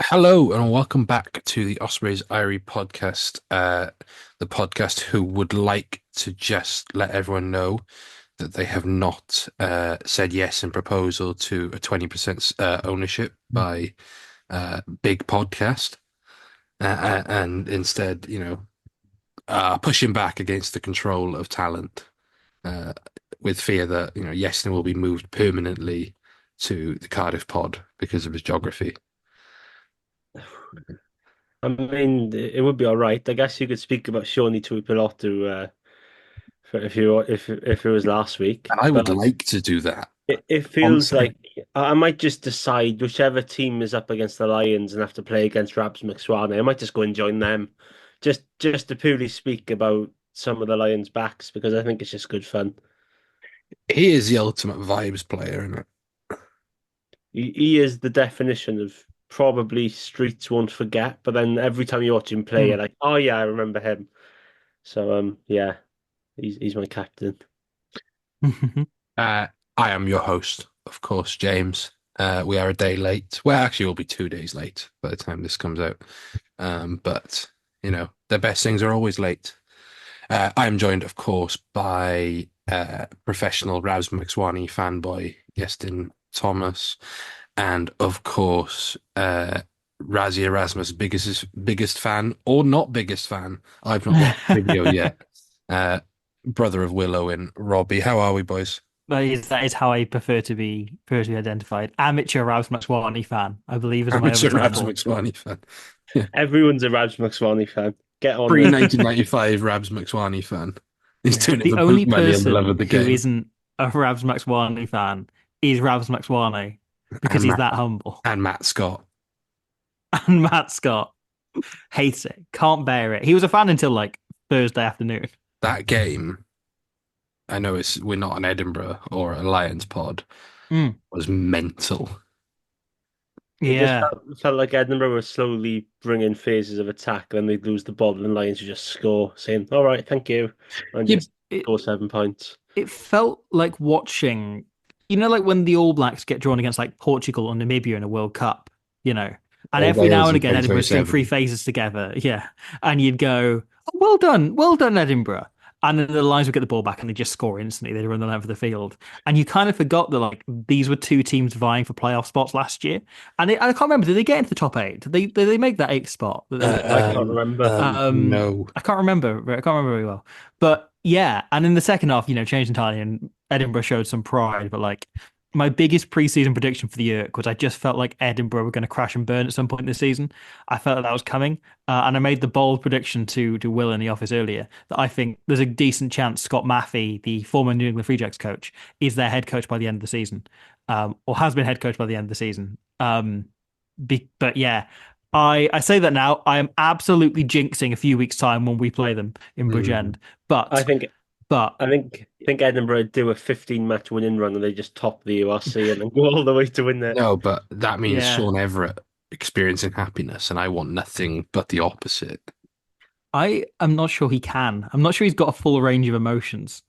Hello and welcome back to the Ospreys Eyrie podcast. The podcast who would like to just let everyone know that they have not said yes in proposal to a 20% ownership by Big Podcast, and instead, pushing back against the control of talent, uh, with fear that Yeston will be moved permanently to the Cardiff pod because of his geography. I mean, it would be all right. I guess you could speak about Shawnee Tuipulotu if it was last week, And I would but like to do that. it feels Honestly, like I might just decide whichever team is up against the Lions and have to play against Rabs McSwaney. I might just go and join them, just to purely speak about some of the Lions' backs because I think it's just good fun. he is the ultimate vibes player, isn't it? He is the definition of probably streets won't forget, but then every time you watch him play, Hmm. you're like, oh yeah, I remember him. So yeah. He's my captain. Uh, I am your host, of course, James. We are a day late. Well, actually, we'll be 2 days late by the time this comes out. But the best things are always late. I am joined, of course, by professional Raz McSwaney fanboy Yestin Thomas, and of course, Razzie Erasmus, biggest fan or not biggest fan. I've not watched the video yet. Uh, Brother of Willow and Robbie. How are we, boys? That is how I prefer to be identified. Amateur Rouse McSwaney fan, I believe, is my other Amateur Rabs title. McSwaney fan. Yeah. Everyone's a Rabs McSwaney fan. Get on Pre it. 1995 Rabs McSwaney fan. He's Yeah. doing it The for boot only money and the love person of the who game. isn't a Ravs McSwaney fan is Ravs McSwaney because And he's Matt that humble. and Matt Scott. And Matt Scott hates it, can't bear it. He was a fan until like Thursday afternoon. That game, I know we're not an Edinburgh or a Lions pod, Mm, was mental. It just yeah. felt like Edinburgh was slowly bringing phases of attack, then they'd lose the ball, and Lions would just score, saying, "All right, thank you," and Yeah, just It score 7 points. it felt like watching, like when the All Blacks get drawn against like Portugal or Namibia in a World Cup, you know, and or every now Wales and in again Edinburgh's doing three 2027. phases together, yeah, and you'd go, oh, well done, Edinburgh. And then the Lions would get the ball back and they just score instantly. They'd run the length of the field. And you kind of forgot that like these were two teams vying for playoff spots last year. And I can't remember, did they get into the top eight? Did they make that eighth spot that they were I like can't remember. No. I can't remember. I can't remember very well. But yeah, and in the second half, changed entirely, and Edinburgh showed some pride. But like my biggest preseason prediction for the year was I just felt like Edinburgh were going to crash and burn at some point this season. I felt that was coming, and I made the bold prediction to Will in the office earlier that I think there's a decent chance Scott Maffey, the former New England Free Jacks coach, is their head coach by the end of the season, or has been head coach by the end of the season. But yeah, I say that now. I am absolutely jinxing a few weeks' time when we play them in Mm. Bridgend. But I think but I think Edinburgh do a 15-match winning run, and they just top the URC and then go all the way to win it. No, but that means yeah, Sean Everett experiencing happiness, and I want nothing but the opposite. I am not sure he can. I'm not sure he's got a full range of emotions.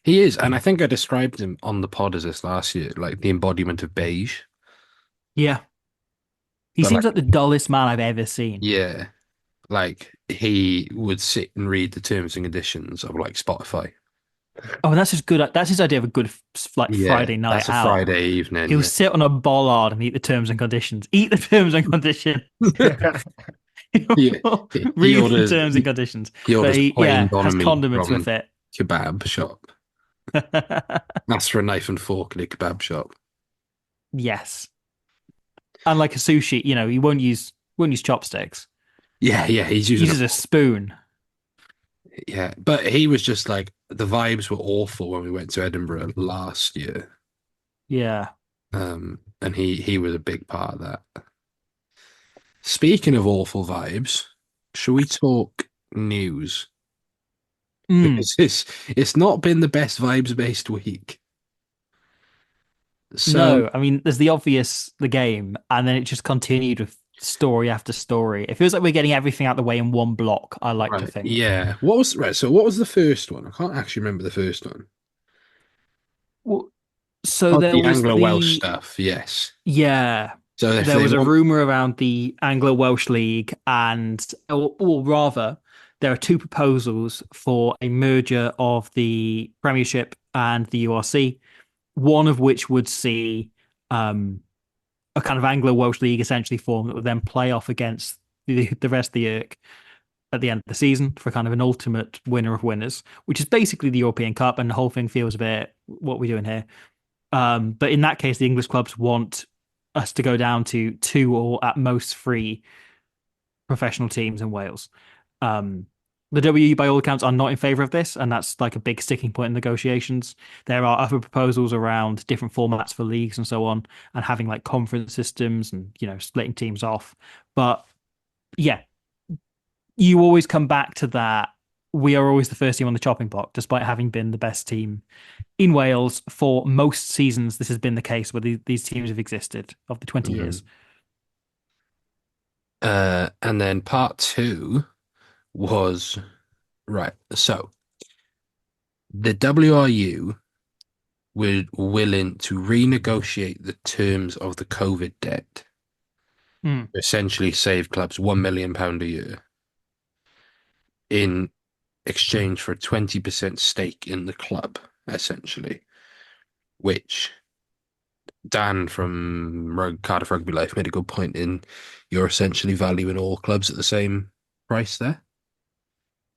He is, and I think I described him on the pod as this last year, like the embodiment of beige. Yeah, he But seems like, like the dullest man I've ever seen. yeah, like he would sit and read the terms and conditions of like Spotify. Oh, and that's his good. That's his idea of a good like Yeah, Friday night that's a out. Friday evening. He'll Yeah, sit on a bollard and eat the terms and conditions. Eat the terms and conditions. he, he Read the orders terms and conditions. he But orders he, plain has banh mi condiments with from it. kebab shop. Ask for a knife and fork at a kebab shop. Yes. And like a sushi, he won't use chopsticks. Yeah, yeah, he's He using a uses a spoon. yeah, but he was just like the vibes were awful when we went to Edinburgh last year. Yeah. And he was a big part of that. Speaking of awful vibes, shall we talk news? Mm. Because it's not been the best vibes based week. So No, I mean, there's the obvious, the game, and then it just continued with story after story. It feels like we're getting everything out the way in one block, I like to right, think. yeah. What was right? So what was the first one? I can't actually remember the first one. Well, so Oh, there the was Anglo-Welsh the stuff. Yes. yeah. So if There they was a want, rumor around the Anglo-Welsh League, and or rather, there are two proposals for a merger of the Premiership and the URC. One of which would see a kind of Anglo-Welsh league essentially form that would then play off against the rest of the IRC at the end of the season for kind of an ultimate winner of winners, which is basically the European Cup, and the whole thing feels a bit what we're doing here. But in that case, the English clubs want us to go down to two or at most three professional teams in Wales. Um, the WE, by all accounts, are not in favour of this, and that's like a big sticking point in negotiations. There are other proposals around different formats for leagues and so on, and having like conference systems and splitting teams off. But yeah, you always come back to that. We are always the first team on the chopping block, despite having been the best team in Wales for most seasons. This has been the case where these teams have existed of the 20 Mhm. years. And then part two was right. So the WRU were willing to renegotiate the terms of the COVID debt, Mm. essentially save clubs £1 million a year in exchange for a 20% stake in the club, essentially, which Dan from Cardiff Rugby Life made a good point in. You're essentially valuing all clubs at the same price there.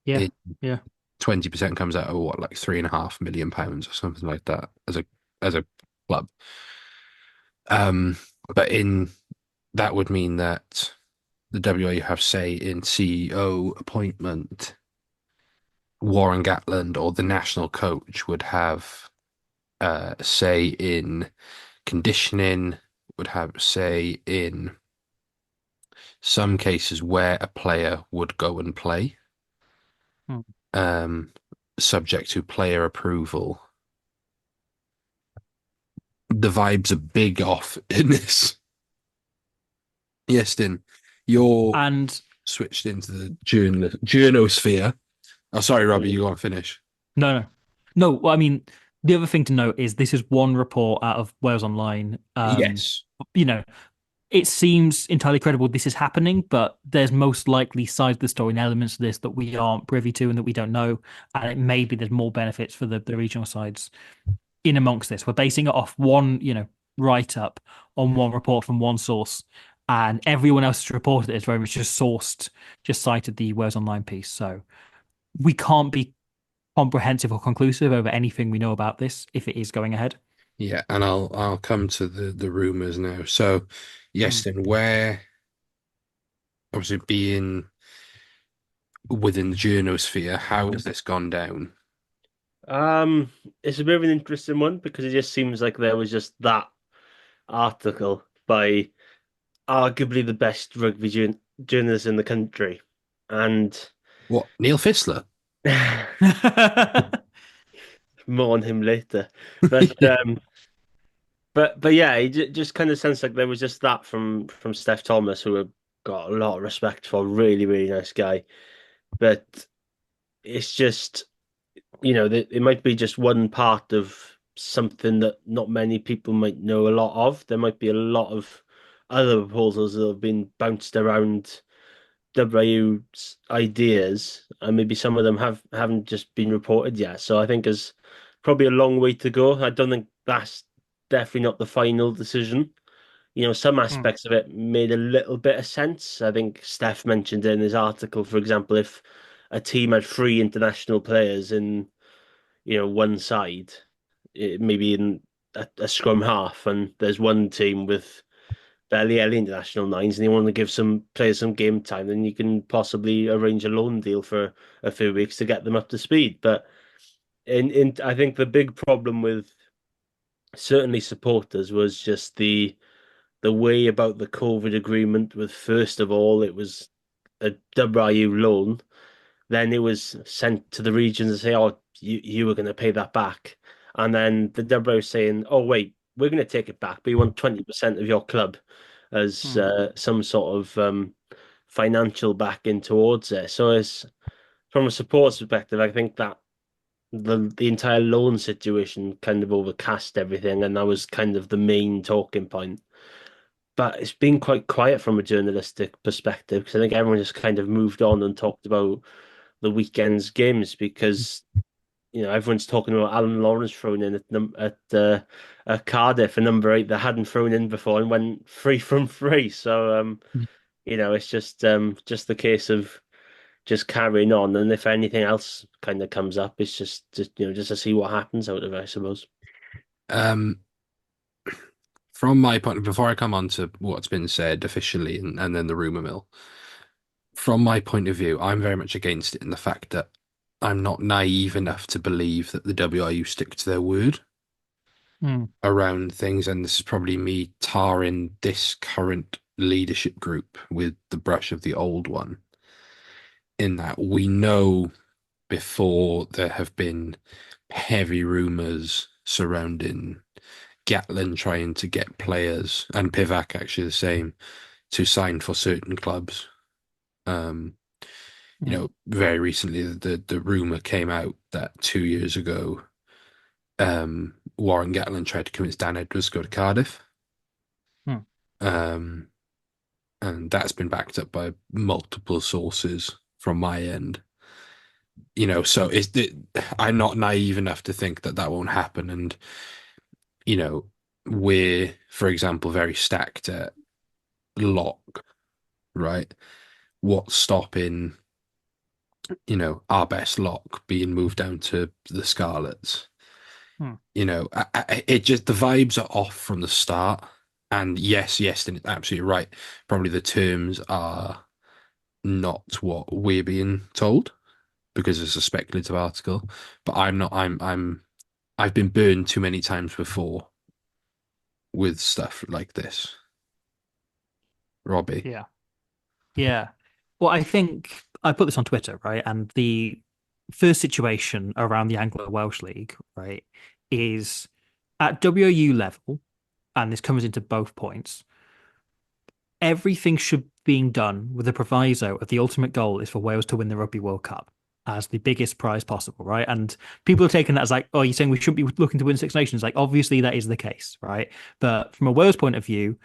Yeah, It yeah. 20% comes out of what, like £3.5 million or something like that as a club. But in that would mean that the WA have say in CEO appointment, Warren Gatland or the national coach would have say in conditioning, would have say in some cases where a player would go and play, Mm. um, subject to player approval. The vibes are big off in this. Yes, Din, you're And switched into the journosphere. Oh, sorry, Robbie, you want to finish? no, no, no. Well, I mean, the other thing to note is this is one report out of Wales Online. Yes. You know, it seems entirely credible this is happening, but there's most likely sides of the story and elements of this that we aren't privy to and that we don't know. And it maybe there's more benefits for the regional sides in amongst this. We're basing it off one, write up on one report from one source. And everyone else has reported it is very much just cited the Wales Online piece. So we can't be comprehensive or conclusive over anything we know about this if it is going ahead. Yeah, and I'll come to the rumors now. So, yes, Mm. then where obviously being within the journosphere, how has this gone down? Um, it's a bit of an interesting one because it just seems like there was just that article by arguably the best journalist in the country, and What, Neil Fissler? more on him later. But but yeah, it just kind of sounds like there was just that from Steph Thomas, who I've got a lot of respect for, really really nice guy. But it's just that it might be just one part of something that not many people might know a lot of. There might be a lot of other proposals that have been bounced around W's ideas, and maybe some of them haven't just been reported yet. So I think there's probably a long way to go. I don't think that's definitely not the final decision. Some Mm. aspects of it made a little bit of sense. I think Steph mentioned in his article, for example, if a team had three international players in, one side, maybe in a scrum half, and there's one team with barely any international nines, and you want to give some players some game time, then you can possibly arrange a loan deal for a few weeks to get them up to speed. But in I think the big problem with certainly supporters was just the way about the COVID agreement. With first of all, it was a WRU loan, then it was sent to the regions and say, "Oh, you were going to pay that back," and then the WRU saying, "Oh, wait, we're going to take it back, but you want 20% of your club as Mm. some sort of financial backing towards it." So, as from a support perspective, I think that the entire loan situation kind of overcast everything, and that was kind of the main talking point. but it's been quite quiet from a journalistic perspective because I think everyone just kind of moved on and talked about the weekend's games because everyone's talking about Alan Lawrence throwing in at Cardiff, a number 8 that hadn't thrown in before and went 3 from 3. So it's just the case of just carrying on, and if anything else kind of comes up, it's just to see what happens out of it, I suppose. Um, from my point, before I come on to what's been said officially and then the rumor mill, from my point of view, I'm very much against it in the fact that I'm not naive enough to believe that the WRU stick to their word Hmm. around things, and this is probably me tarring this current leadership group with the brush of the old one, in that we know before there have been heavy rumors surrounding Gatlin trying to get players, and Pivac actually the same, to sign for certain clubs. Um, very recently the rumor came out that 2 years ago, Warren Gatlin tried to convince Dan Edwards to go to Cardiff. Hmm. Um, and that's been backed up by multiple sources from my end. So I'm not naive enough to think that that won't happen. And, we're, for example, very stacked at lock, right? What's stopping, our best lock being moved down to the Scarlets? Hmm. It just, the vibes are off from the start. And yes, and it's absolutely right. Probably the terms are not what we're being told because it's a speculative article. But I'm not. I've been burned too many times before with stuff like this. Robbie. Yeah. Yeah. Well, I think I put this on Twitter, right? And the first situation around the Anglo-Welsh League, right, is at WOU level, and this comes into both points, everything should being done with the proviso of the ultimate goal is for Wales to win the Rugby World Cup as the biggest prize possible, right? And people are taking that as like, oh, you're saying we shouldn't be looking to win Six Nations. Like, obviously that is the case, right? But from a Wales point of view,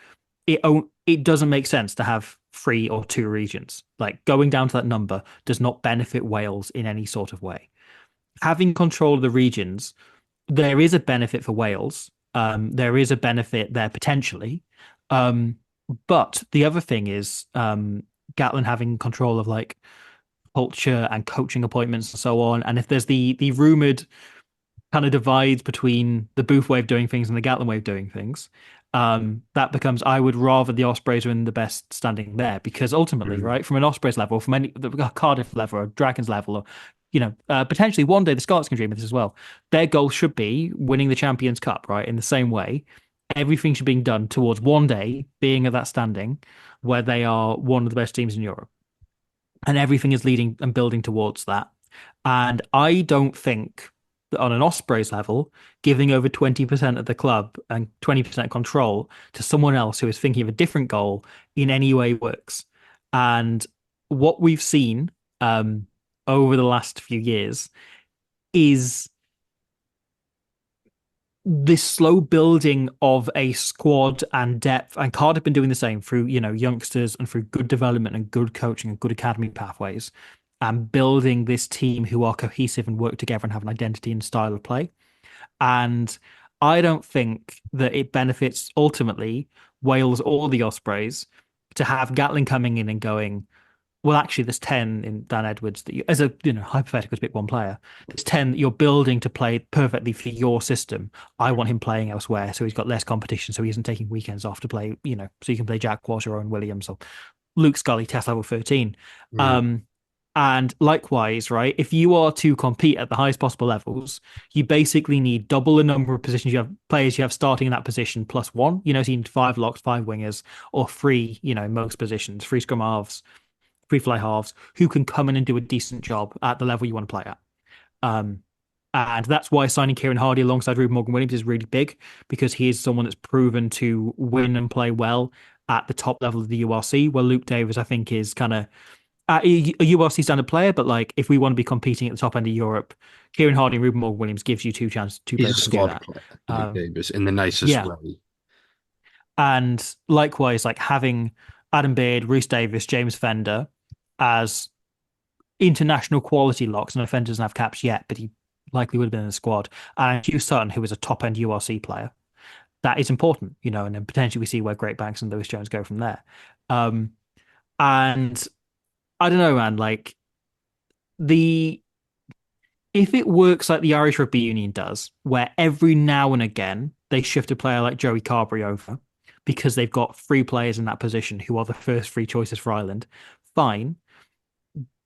it doesn't make sense to have 3 or 2 regions. Like going down to that number does not benefit Wales in any sort of way. Having control of the regions, there is a benefit for Wales. There is a benefit there potentially. But the other thing is Gatlin having control of like culture and coaching appointments and so on. And if there's the rumored kind of divides between the Booth way of doing things and the Gatlin way of doing things, that becomes I would rather the Ospreys were in the best standing there because ultimately, Mm. right, from an Ospreys level, from any the Cardiff level or Dragons level, or potentially one day the Scots can dream of this as well. Their goal should be winning the Champions Cup, right? In the same way, everything should be done towards one day being at that standing where they are one of the best teams in Europe, and everything is leading and building towards that. And I don't think that on an Ospreys level, giving over 20% of the club and 20% control to someone else who is thinking of a different goal in any way works. And what we've seen over the last few years is this slow building of a squad and depth, and Cardiff have been doing the same through, youngsters and through good development and good coaching and good academy pathways, and building this team who are cohesive and work together and have an identity and style of play. And I don't think that it benefits ultimately Wales or the Ospreys to have Gatlin coming in and going, well, actually, there's 10 in Dan Edwards that you, as a hypothetical to pick one player, there's 10 that you're building to play perfectly for your system. I want him playing elsewhere, so he's got less competition, so he isn't taking weekends off to play, so you can play Jack Walsh or Owen Williams or Luke Scully, test level 13. Mm. And likewise, right, if you are to compete at the highest possible levels, you basically need double the number of positions you have players you have starting in that position plus one. So you need 5 locks, 5 wingers, or 3, in most positions, 3 scrum halves, 3 fly halves who can come in and do a decent job at the level you want to play at. And that's why signing Kieran Hardy alongside Ruben Morgan-Williams is really big, because he is someone that's proven to win and play well at the top level of the URC, where Luke Davis, I think, is kind of a URC standard player, but like if we want to be competing at the top end of Europe, Kieran Hardy and Ruben Morgan-Williams gives you 2 He's a players to do squad that. player, Luke Davis, in the nicest Yeah, way. And likewise, like having Adam Beard, Rhys Davis, James Fender as international quality locks, and Fender doesn't have caps yet, but he likely would have been in the squad. And Hugh Sutton, who is a top end URC player, that is important, and then potentially we see where Great Banks and Lewis Jones go from there. Um, and I don't know, man, like the if it works like the Irish Rugby Union does, where every now and again they shift a player like Joey Carberry over because they've got free players in that position who are the first free choices for Ireland, fine.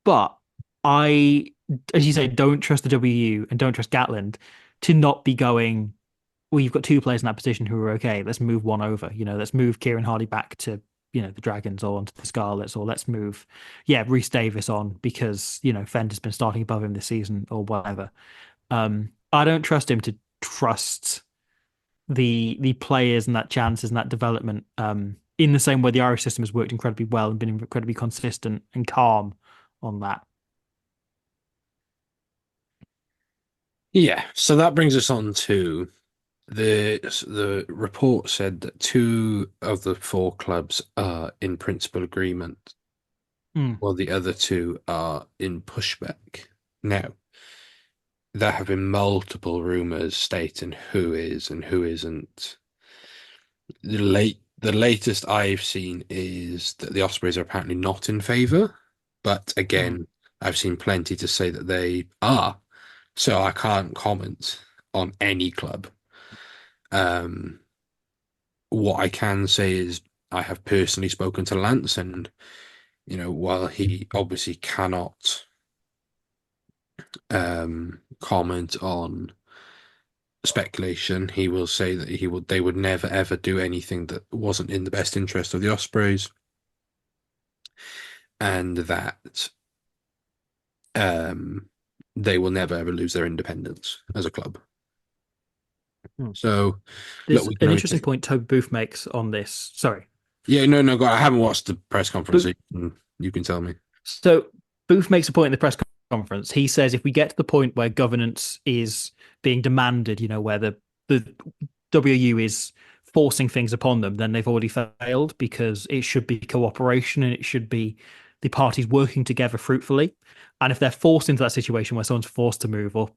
But I, as you say, don't trust the WU and don't trust Gatland to not be going, well, you've got two players in that position who are okay. Let's move one over. Let's move Kieran Hardy back to, the Dragons or onto the Scarlets, or let's move, Rhys Davis on because, Fender's been starting above him this season or whatever. I don't trust him to trust the players and that chances and that development in the same way the Irish system has worked incredibly well and been incredibly consistent and calm on that. Yeah, so that brings us on to the report said that two of the four clubs are in principal agreement, Mm. while the other two are in pushback. Now, there have been multiple rumors stating who is and who isn't. The latest I've seen is that the Ospreys are apparently not in favour, but Mm. again, I've seen plenty to say that they are. So I can't comment on any club. Um, what I can say is I have personally spoken to Lance, and while he obviously cannot comment on speculation, he will say that they would never ever do anything that wasn't in the best interest of the Ospreys, and that um, they will never ever lose their independence as a club. Mm. So, look, There's we can an only interesting take. point Toby Booth makes on this. Sorry. Yeah, no, God, I haven't watched the press conference. Bo- You can tell me. So Booth makes a point in the press conference. He says if we get to the point where governance is being demanded, where the WU is forcing things upon them, then they've already failed because it should be cooperation and it should be the parties working together fruitfully. And if they're forced into that situation where someone's forced to move or,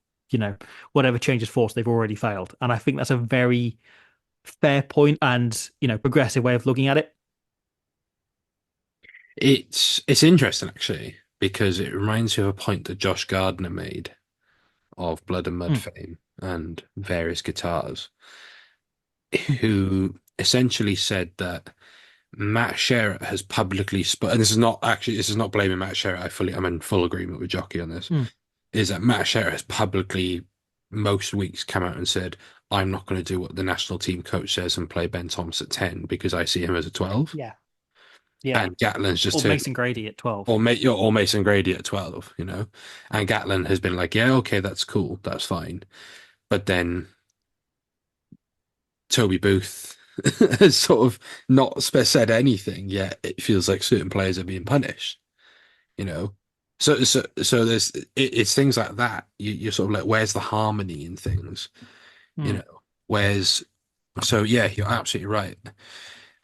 whatever change is forced, they've already failed. And I think that's a very fair point and, progressive way of looking at it. It's interesting actually because it reminds me of a point that Josh Gardner made of Blood and Mud Mm. fame and various guitars, who essentially said that Matt Sherratt has publicly and this is not blaming Matt Sherratt. I'm in full agreement with Jockey on this. Mm. Is that Matt Sherratt has publicly most weeks come out and said, I'm not going to do what the national team coach says and play Ben Thomas at 10 because I see him as a 12. Yeah. Yeah. And Gatland's just Or turned, Mason Grady at 12. or Mason Grady at 12, and Gatland has been like, yeah, okay, that's cool, that's fine. But then Toby Booth has sort of not said anything yet. It feels like certain players are being punished, you know. So it's things like that. You're sort of like, where's the harmony in things, Mm. Where's so yeah, you're absolutely right.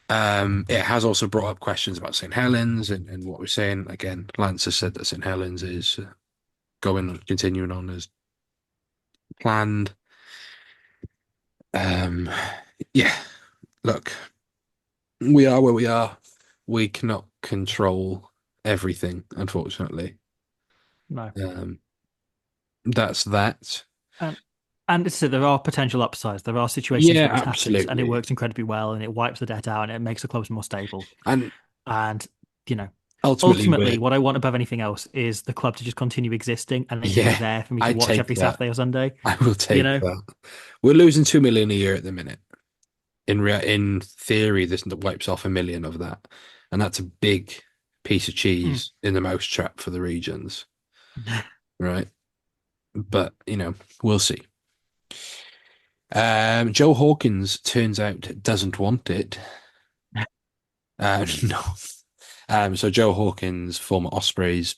It has also brought up questions about St. Helens and what we're saying. Again, Lance has said that St. Helens is continuing on as planned. Yeah, look, we are where we are. We cannot control everything, unfortunately. No. That's that. And so there are potential upsides. There are situations Yeah, where this happens and it absolutely. works incredibly well and it wipes the debt out and it makes the clubs more stable. And And, you know, ultimately, ultimately, what I want above anything else is the club to just continue existing and it to be yeah, there for me to I watch take every that. Saturday or Sunday. I will You take know? that. We're losing 2 million a year at the minute. In theory, this wipes off 1 million of that, and that's a big piece of Mm. cheese in the mousetrap for the regions, right? But we'll see. Joe Hawkins turns out doesn't want it. No. So Joe Hawkins, former Ospreys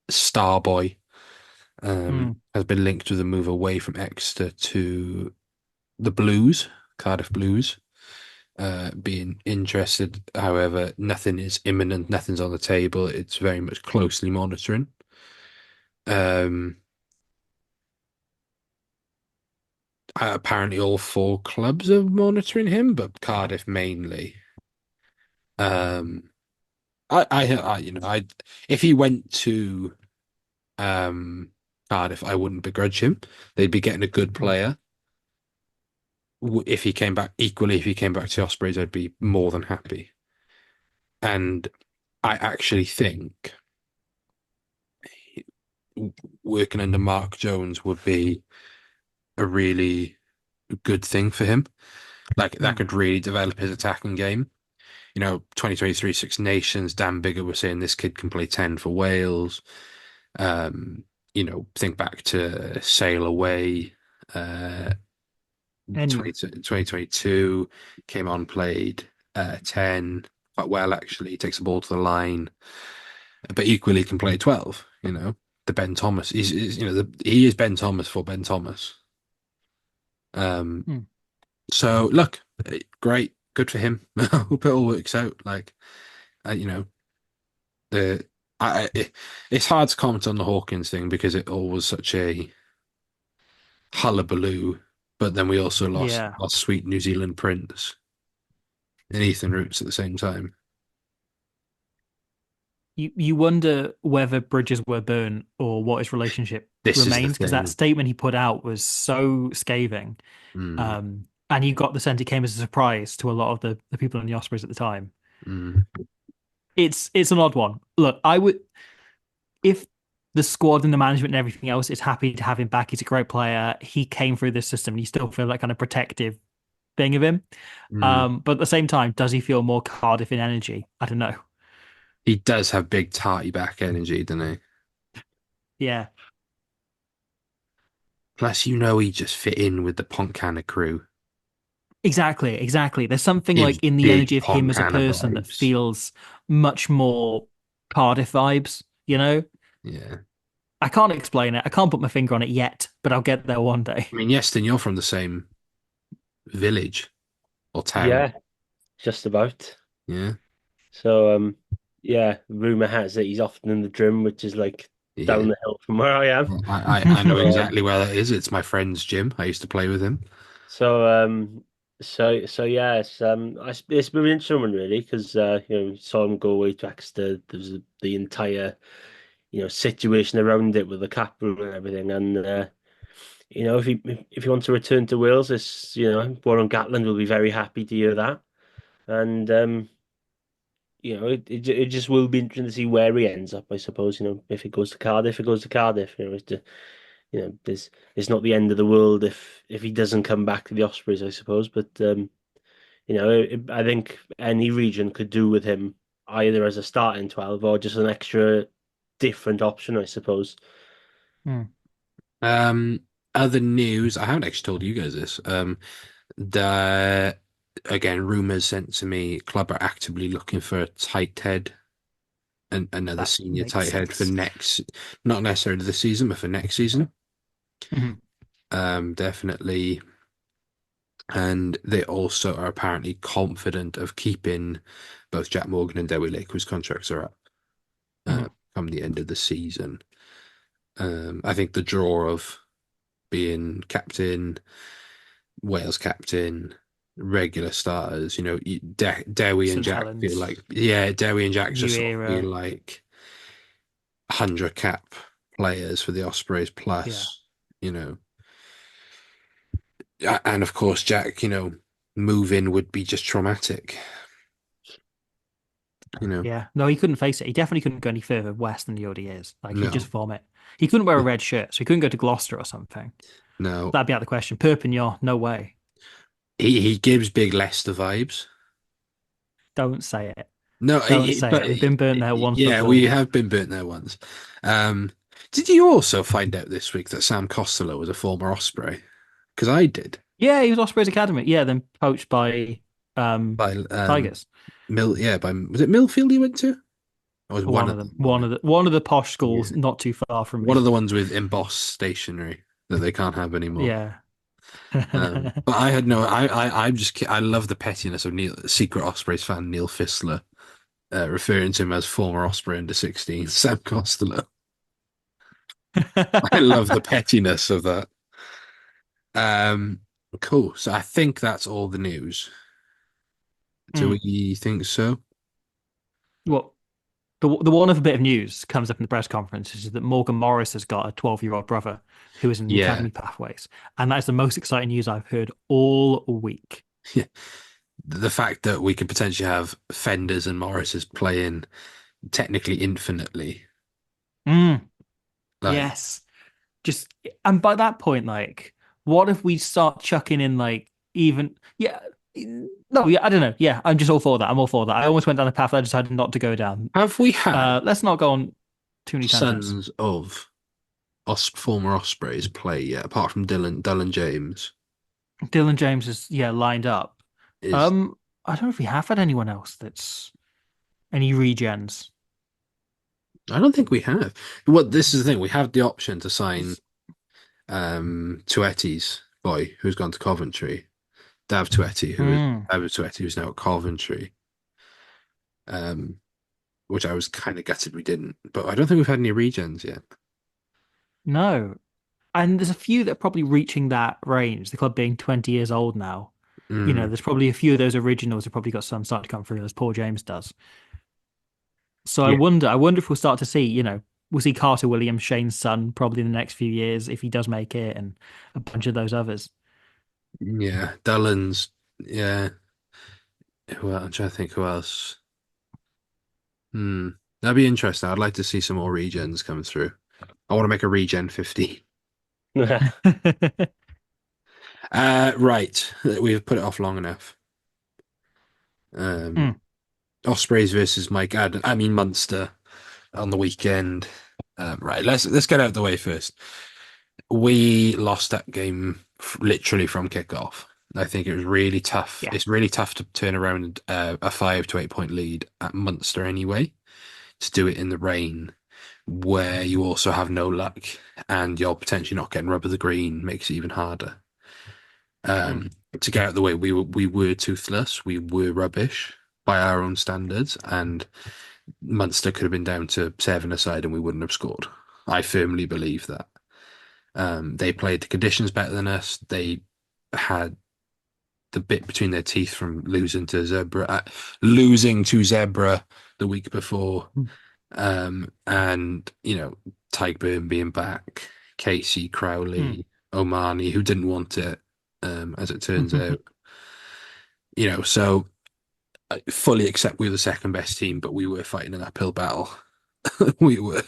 star boy, Mm. has been linked with a move away from Exeter to the Blues, Cardiff Blues. being interested. However, nothing is imminent, nothing's on the table. It's very much closely monitoring. Um, Apparently, all four clubs are monitoring him, but Cardiff mainly. Um, if he went to Cardiff, I wouldn't begrudge him. They'd be getting a good Mm. player. If he came back, equally, if he came back to Ospreys, I'd be more than happy. And I actually think working under Mark Jones would be a really good thing for him. Like that Mm. could really develop his attacking game. 2023 Six Nations, Dan Bigger was saying this kid can play 10 for Wales. Think back to Sail Away, uh, And 2022, came on, played 10 quite well, actually. He takes the ball to the line, but equally can play 12, the Ben Thomas. He is Ben Thomas for Ben Thomas. Um, mm. so look, great, good for him. Hope it all works out. Like, you know, the it's hard to comment on the Hawkins thing because it all was such a hullabaloo. But then we also lost Yeah. our sweet New Zealand prince and Ethan Roots at the same time. You wonder whether bridges were burnt or what his relationship This is the remains, because that thing. statement he put out was so scathing. Mm, And you got the sense it came as a surprise to a lot of the people in the Ospreys at the time. mm. It's an odd one. Look, I would, if the squad and the management and everything else is happy to have him back. He's a great player. He came through this system and you still feel that kind of protective thing of him. Mm. But at the same time, does he feel more Cardiff in energy? I don't know. He does have big tarty back energy, doesn't he? Yeah, Plus, he just fit in with the Pontcanna crew. exactly. There's something Gives like in the big energy of him as a Pontcanna person that vibes. feels much more Cardiff vibes, you know? Yeah. I can't explain it. I can't put my finger on it yet, but I'll get there one day. I mean, Yeston, you're from the same village or town. Yeah, just about. Yeah. So yeah, rumor has it he's often in the gym, which is like Yeah. down the hill from where I am. I know So, exactly where that is. It's my friend's gym. I used to play with him. so so yeah, it's been an interesting one really because saw him go away to Exeter. There's the entire situation around it with the cap room and everything, and if he wants to return to Wales, it's Warren Gatland will be very happy to hear that, and it just will be interesting to see where he ends up. I suppose if it goes to Cardiff, it goes to Cardiff. There's it's not the end of the world if he doesn't come back to the Ospreys, I suppose. But I think any region could do with him either as a starting 12 or just an extra different option, I suppose. Hmm. Um, Other news, I haven't actually told you guys this. The Again, rumors sent to me, club are actively looking for a tight head and another That senior makes tight head for sense. next, not necessarily this season, but for next season. Mhm. Definitely. And they also are apparently confident of keeping both Jack Morgan and Dewi Lake, whose contracts are up Mhm. come the end of the season. I think the draw of being captain, Wales captain, regular starters, Dewi and St Jack feel Helens, like, yeah, Dewi and Jack new just sort of feel era. like 100 cap players for the Ospreys Yeah. plus, you know, and of course, Jack, moving would be just traumatic, you know. Yeah. No, he couldn't face it. He definitely couldn't go any further west than he already is. Like he'd just No, vomit. He couldn't wear a red shirt, so he couldn't go to Gloucester or something. no, That'd be out of the question. Perpignan, no way. he gives big Leicester vibes. Don't say it. No, Don't say it. We've been burnt there once yeah, we before. have been burnt there once. Um, did you also find out this week that Sam Costello was a former Osprey? Because I did. Yeah, he was Ospreys Academy. Yeah, then poached by By Tigers. Was it Millfield he went to? Or was one One of of them. them? One of the posh Yeah. schools not too far from One of me. the ones with embossed stationery that they can't have anymore. Yeah. But I had no. I'm just. I love the pettiness of secret Ospreys fan Neil Fissler, referring to him as former Osprey under 16 Sam Costello. I love the pettiness of that. Um, cool. So I think that's all the news. Do Mm. we think so? Well, the one other bit of news comes up in the press conference is that Morgan Morris has got a 12-year-old brother who is in the Yeah. academy pathways, and that is the most exciting news I've heard all week. The fact that we could potentially have Fenders and Morrises playing technically infinitely, Mm, like yes. Just and by that point, like, what if we start chucking in like even yeah. No, yeah, I don't know. Yeah, I'm just all for that. I'm all for that. I almost went down the path I decided not to go down. have we had Let's not go on too many tangents. sons of former Ospreys play yet, apart from Dylan James? Dylan James is lined up. Is Um, I don't know if we have had anyone else that's any regens. I don't think we have. Well, this is the thing. We have the option to sign Tuetti's boy, who's gone to Coventry. Mm, David Tuetti, who's now at Coventry. Um, which I was kind of gutted we didn't. But I don't think we've had any regens yet. no. And there's a few that are probably reaching that range, the club being 20 years old now. Mm, There's probably a few of those originals who've probably got some starting to come through, as Paul James does. So yeah, I wonder if we'll start to see, we'll see Carter Williams, Shane's son, probably in the next few years, if he does make it, and a bunch of those others. yeah. Dylan's, yeah. I'm trying to think who else. Hmm. That'd be interesting. I'd like to see some more regens come through. I want to make a regen 50. Right. We've put it off long enough. Um, Mm, Ospreys versus Munster on the weekend. Right. Let's get out of the way first. We lost that game literally from kickoff. I think it was really tough. yeah. It's really tough to turn around a 5 to 8 point lead at Munster anyway. To do it in the rain, where you also have no luck and you're potentially not getting rub of the green, makes it even harder. Mm, To get out of the way, we were toothless, we were rubbish by our own standards, and Munster could have been down to 7 aside and we wouldn't have scored. I firmly believe that. They played the conditions better than us. They had the bit between their teeth from losing to Zebra the week before. And Tyke Byrne being back, Casey mm. Crowley, Omani, who didn't want it, as it turns out. So I fully accept we were the second best team, but we were fighting an uphill battle. We were.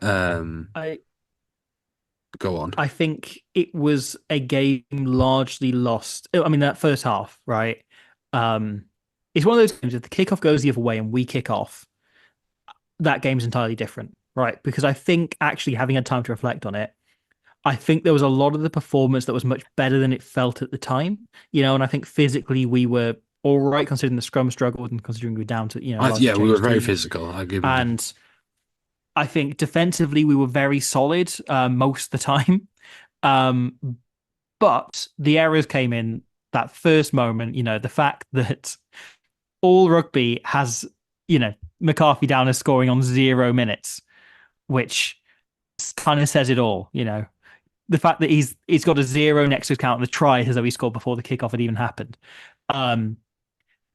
Um, I go on. I think it was a game largely lost. I mean, that first half, right? Um, it's one of those games if the kickoff goes the other way and we kick off, that game's entirely different, right? Because I think actually having had time to reflect on it, I think there was a lot of the performance that was much better than it felt at the time, and I think physically we were all right considering the scrum struggled and considering we were down to, largely Yeah, we were changed very team. physical. I give them that. And I think defensively we were very solid most of the time. Um, but the errors came in that first moment, the fact that all rugby has, McCarthy down as scoring on 0 minutes, which kind of says it all, the fact that he's got a zero next to his count on the try as though he scored before the kickoff had even happened. Um,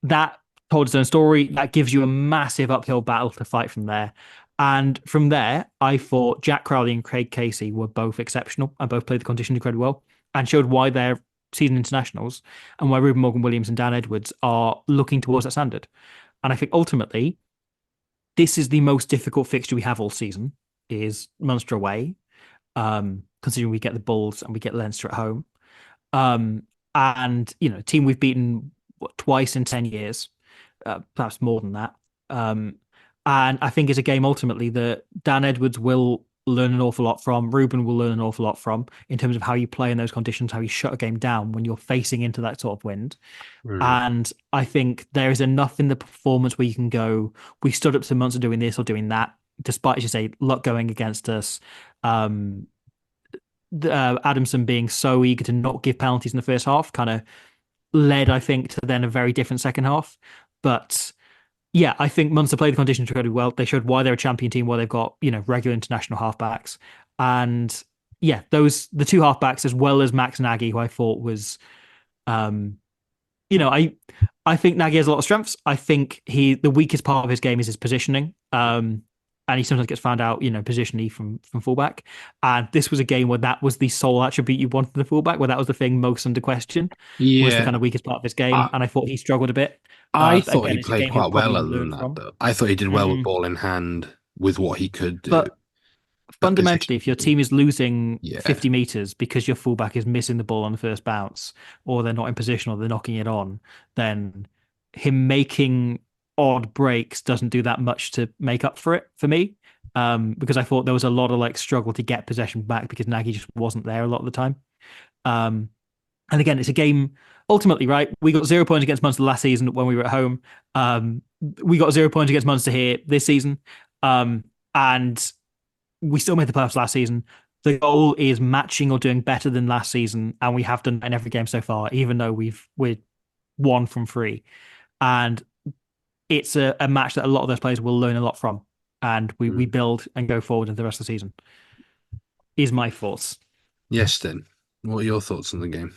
that told its own story. That gives you a massive uphill battle to fight from there. And from there, I thought Jack Crowley and Craig Casey were both exceptional and both played the conditions incredibly well and showed why they're season internationals and why Ruben Morgan Williams and Dan Edwards are looking towards that standard. And I think ultimately, this is the most difficult fixture we have all season is Munster away, considering we get the Bulls and we get Leinster at home. And team we've beaten twice in 10 years, perhaps more than that. And I think it's a game ultimately that Dan Edwards will learn an awful lot from. Ruben will learn an awful lot from in terms of how you play in those conditions, how you shut a game down when you're facing into that sort of wind. Mm. And I think there is enough in the performance where you can go, we stood up to Munster doing this or doing that, despite, as you say, luck going against us. Adamson being so eager to not give penalties in the first half kind of led, I think, to then a very different second half. But yeah, I think Munster played the conditions incredibly well. They showed why they're a champion team, why they've got, regular international halfbacks. And yeah, the two halfbacks, as well as Max Nagy, who I thought was, um, I think Nagy has a lot of strengths. I think the weakest part of his game is his positioning. And he sometimes gets found out, positionally from fullback. And this was a game where that was the sole attribute you wanted the fullback, where that was the thing most under question, was the Yeah, kind of weakest part of his game. I, And I thought he struggled a bit. I thought Again, he it's a played game he'll quite well probably other than learn that, from. though. I thought he did well with Mm. ball in hand with what he could do. But But fundamentally, if your positionally, team is losing yeah, 50 meters because your fullback is missing the ball on the first bounce, or they're not in position, or they're knocking it on, then him making odd breaks doesn't do that much to make up for it for me. Because I thought there was a lot of struggle to get possession back because Nagy just wasn't there a lot of the time. Um, and again, it's a game ultimately, right? We got 0 points against Munster last season when we were at home. We got 0 points against Munster here this season. And we still made the playoffs last season. The goal is matching or doing better than last season, and we have done in every game so far, even though we're 1 from 3. And it's a match that a lot of those players will learn a lot from, and we build and go forward into the rest of the season. Is my thoughts. Yes, then. What are your thoughts on the game?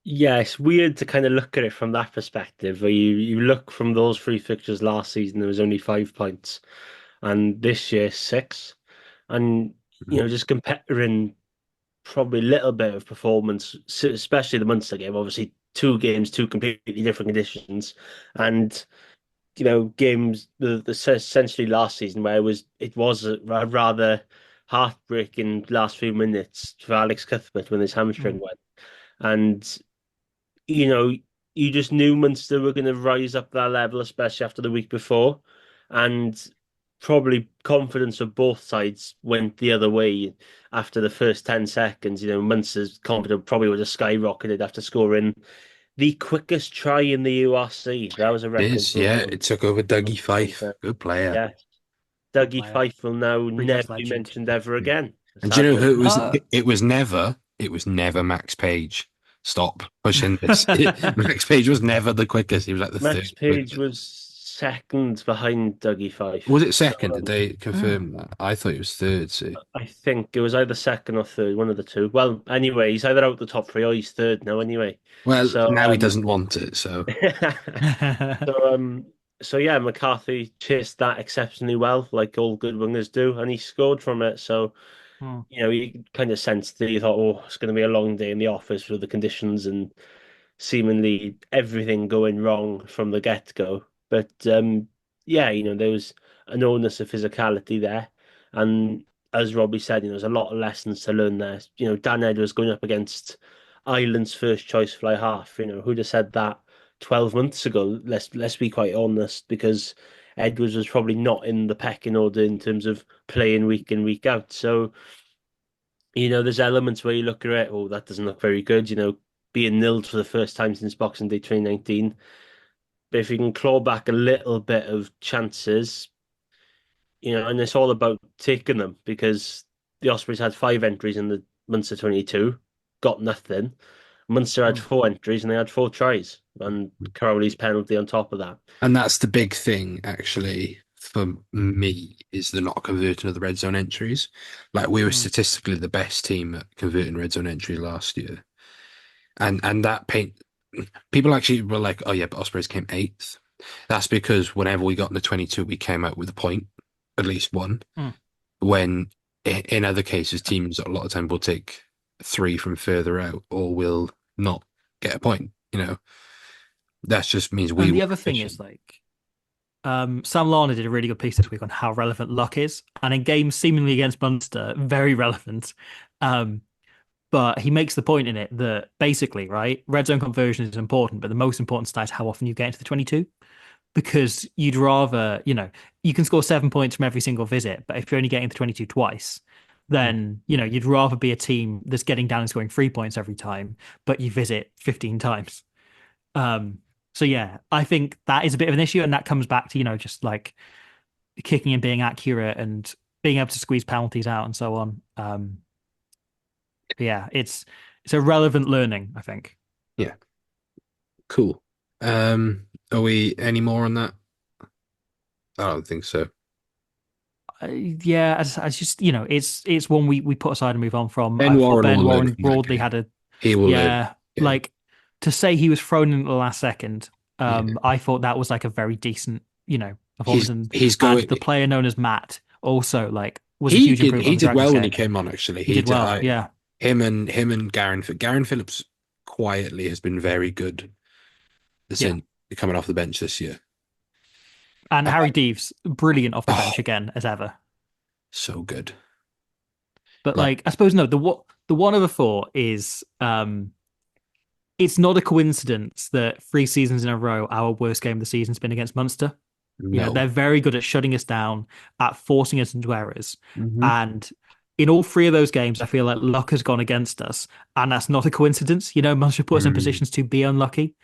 Yeah, it's weird to kind of look at it from that perspective, where you look from those 3 fixtures last season, there was only 5 points, and this year 6. And, just comparing probably a little bit of performance, especially the Munster game, obviously 2 games, 2 completely different conditions. And, games the essentially last season where it was a rather heartbreaking last few minutes for Alex Cuthbert when his hamstring Mm. went. And you know, you just knew Munster were going to rise up that level, especially after the week before. And probably confidence of both sides went the other way after the first 10 seconds. Munster's confidence probably would have skyrocketed after scoring the quickest try in the URC. That was a It record is, yeah. broken. It took over Dougie Fife. Good player. Yeah, Good Dougie player. Fife will now Previous never be legend. mentioned ever again, And do you know sadly. who it was? No. It was never Max Page. Stop pushing this. Max Page was never the quickest. He was like the Max third Page quickest. was second behind Dougie Was Fife. it So second? Did they confirm that? I thought it was third. See, I think it was either second or third, one of the two. Well, anyway, he's either out the top 3 or he's third now anyway. well, So now he doesn't want it. So so so yeah, McCarthy chased that exceptionally well, like all good wingers do, and he scored from it. So Hmm. you kind of sensed that you thought, oh, it's going to be a long day in the office with the conditions and seemingly everything going wrong from the get-go. But yeah, there was an onus of physicality there. And as Robbie said, there's a lot of lessons to learn there. Dan Edwards going up against Ireland's first choice fly half. Who'd have said that 12 months ago? Let's be quite honest, because Edwards was probably not in the pecking order in terms of playing week in, week out. So, there's elements where you look at it, oh, that doesn't look very good, being nilled for the first time since Boxing Day 2019. But if you can claw back a little bit of chances, and it's all about taking them, because the Ospreys had 5 entries in the Munster 22, got nothing. Munster had Hmm. 4 entries and they had 4 tries, and Crowley's penalty on top of that. and that's the big thing, actually, for me, is the not converting of the red zone entries. Like, we were Hmm. statistically the best team at converting red zone entries last year. And that people actually were like, oh yeah, but Ospreys came 8th. That's because whenever we got in the 22, we came out with a point, at least one. Hmm. When in other cases, teams a lot of time will take 3 from further out or will not get a point. That just means we And the were other thing efficient. is Sam Larner did a really good piece this week on how relevant luck is, and in games seemingly against Munster, very relevant. But he makes the point in it that basically, right, red zone conversion is important, but the most important stat is how often you get into the 22. Because you'd rather, you can score 7 points from every single visit, but if you're only getting the 22 twice, then, you'd rather be a team that's getting down and scoring 3 points every time, but you visit 15 times. So yeah, I think that is a bit of an issue, and that comes back to, just like kicking and being accurate and being able to squeeze penalties out and so on. yeah, it's a relevant learning, I think. Yeah, cool. Are we any more on that? I don't think so. Yeah, as just it's one we put aside and move on from. Ben I thought Warren Ben will learn Warren from that broadly game. had a He will learn. yeah, Game. like to say he was thrown in at the last second. Yeah, I thought that was like a very decent, performance, he's and he's going. the player known as Matt also like was a He huge did improvement he on the did Dragons well when he game. came on. Actually, He he did did. well, yeah, Him and Garen Phillips quietly has been very good yeah. since coming off the bench this year. And Uh, Harry Deves, brilliant off the bench oh, again as ever. so good. But Like, like, I suppose no, the one other thought is it's not a coincidence that 3 seasons in a row, our worst game of the season has been against Munster. no. They're very good at shutting us down, at forcing us into errors. Hmm. And in all three of those games, I feel like luck has gone against us. And that's not a coincidence. Munster put us in Mm, positions to be unlucky.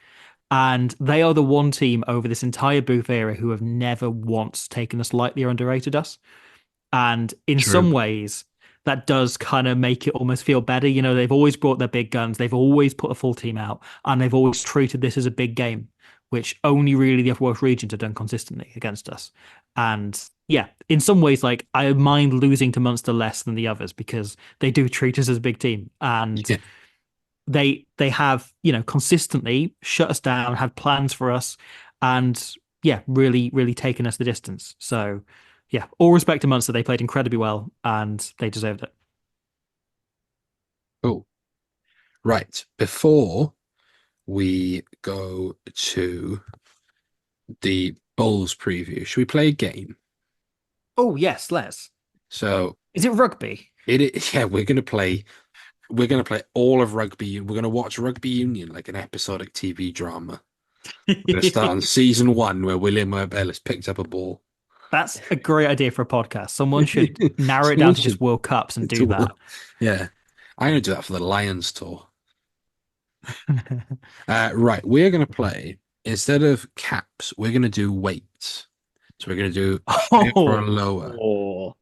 And they are the one team over this entire Booth era who have never once taken us lightly or underrated us. And in true. some ways, that does kind of make it almost feel better. They've always brought their big guns, they've always put a full team out, and they've always treated this as a big game, which only really the other Welsh regions have done consistently against us. And yeah, in some ways, like I mind losing to Munster less than the others because they do treat us as a big team. And Yeah. they have, consistently shut us down, had plans for us, and yeah, really, really taken us the distance. So yeah, all respect to Munster. They played incredibly well and they deserved it. Oh, right. Before we go to the Bulls preview, should we play a game? Oh, yes, let's. So Is it rugby? yeah, we're gonna play all of rugby. We're gonna watch Rugby Union like an episodic TV drama. We're gonna start on season one where William Webb Ellis picked up a ball. That's a great idea for a podcast. Someone should narrow it down Someone to just should World Cups and do do that. yeah. I'm gonna do that for the Lions tour. Right, we're gonna play instead of caps, we're gonna do weights. So we're gonna do higher or Oh, lower. Oh,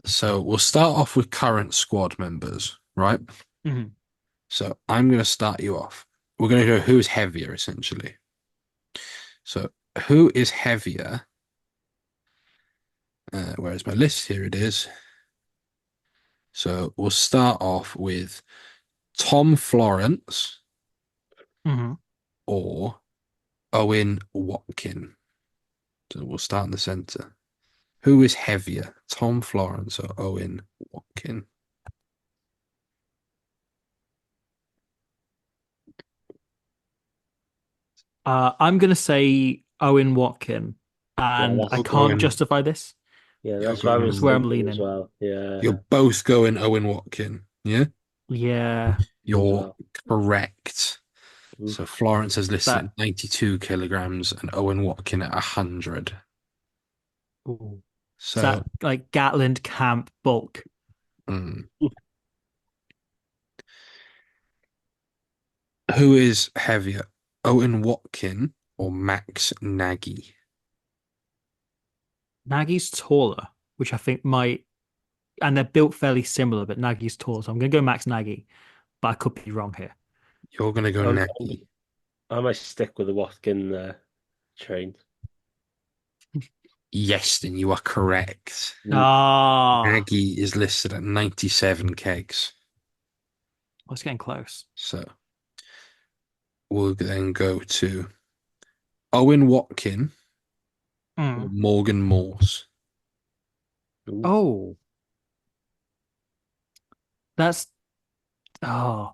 So we'll start off with current squad members, right? mhm. So I'm gonna start you off. We're gonna go who's heavier, essentially. So who is heavier? Where's my list? Here it is. So we'll start off with Tom Florence Mhm. or Owen Watkin. So we'll start in the center. Who is heavier, Tom Florence or Owen Watkin? I'm going to say Owen Watkin, yeah, and I You're can't going, justify this. yeah, you're that's what I That's was where I'm going, thinking as leaning. well. Yeah, you're both going Owen Watkin. Yeah, Yeah, you're wow. correct. Mm. So Florence is listed that. at 92 kilograms and Owen Watkin at 100. Ooh. Is So, that like Gatland Camp bulk? mm, who is heavier, Owen Watkin or Max Nagy? Nagy's taller, which I think might, and they're built fairly similar, but Nagy's taller. So I'm going to go Max Nagy, but I could be wrong here. You're going to go I'm, Nagy. I might stick with the Watkin train. Yes, then you are correct. Mm. Ah, Nagy is listed at 97 kegs. I was getting close. So we'll then go to Owen Watkin or Mm. Morgan Morse. Ooh. Oh, that's oh.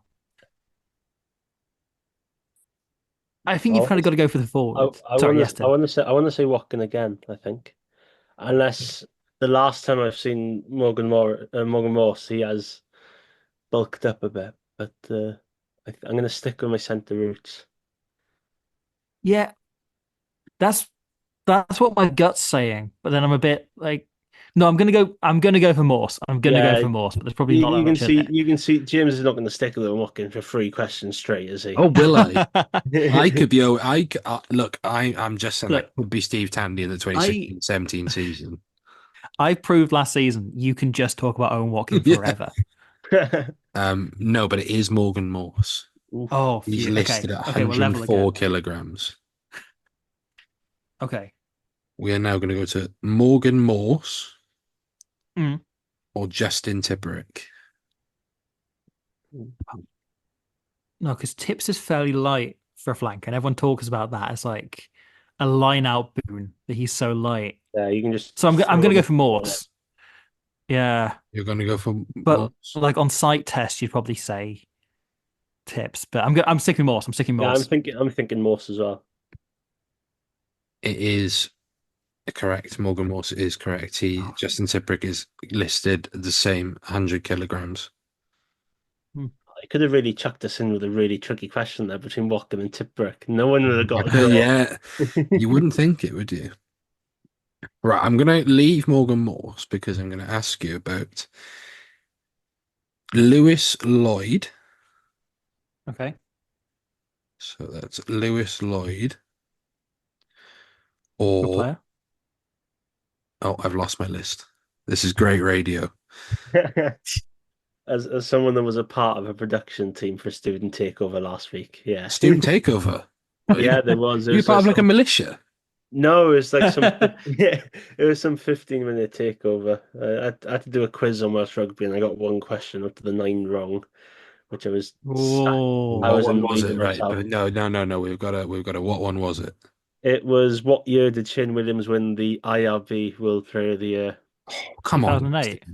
I think I you've kind want of got to go for the I, forward. I Sorry, want yes, to I Tim. want to say I want to say Watkin again. I think unless the last time I've seen Morgan Morse, he has bulked up a bit. But I'm going to stick with my centre roots. Yeah, that's that's what my gut's saying. But then I'm a bit like, no, I'm gonna go for Morse. I'm gonna go Yeah, for Morse, but there's probably you, not that you can much in see you can see James is not going to stick with Watkin for 3 questions straight, is he? Oh, will I? I it. could be. Look. I'm just saying that Look, could be Steve Tandy in the I 2016-17 season. I proved last season you can just talk about Owen Watkin Yeah. forever. No, but it is Morgan Morse. Oof. Oh, He's phew. listed Okay. at Okay, we're level again. 104 kilograms. Okay. We are now going to go to Morgan Morse Mm. or Justin Tipperick. No, because Tips is fairly light for a flank, and everyone talks about that as like a line out boon that he's so light. Yeah, you can just So I'm throw gonna go them for on it. Morse. Yeah, You're going to go for but Morse. like on site test, you'd probably say Tips. But I'm sticking Morse. I'm sticking Yeah, Morse. I'm thinking Morse as well. It is correct. Morgan Morse is correct. Oh, Justin Tipperick is listed the same 100 kilograms. hmm. I could have really chucked us in with a really tricky question there between Watkin and Tipbrick. No one would have got a draw. Yeah, you wouldn't think it, would you? Right, I'm going to leave Morgan Morse because I'm going to ask you about Lewis Lloyd. Okay. So that's Lewis Lloyd Good or, player. oh, I've lost my list. This is great radio. As someone that was a part of a production team for Student Takeover last week, yeah. Student takeover. Are Yeah, there was. you part of like a militia? No, it was like some yeah, it was some 15-minute takeover. I had to do a quiz on Welsh rugby and I got one question up to the nine wrong, which I What Oh, was one was annoyed it? with Right. myself. No. What one was it? It was what year did Shane Williams win the IRB World Player of the Year? Oh, come on. 2008.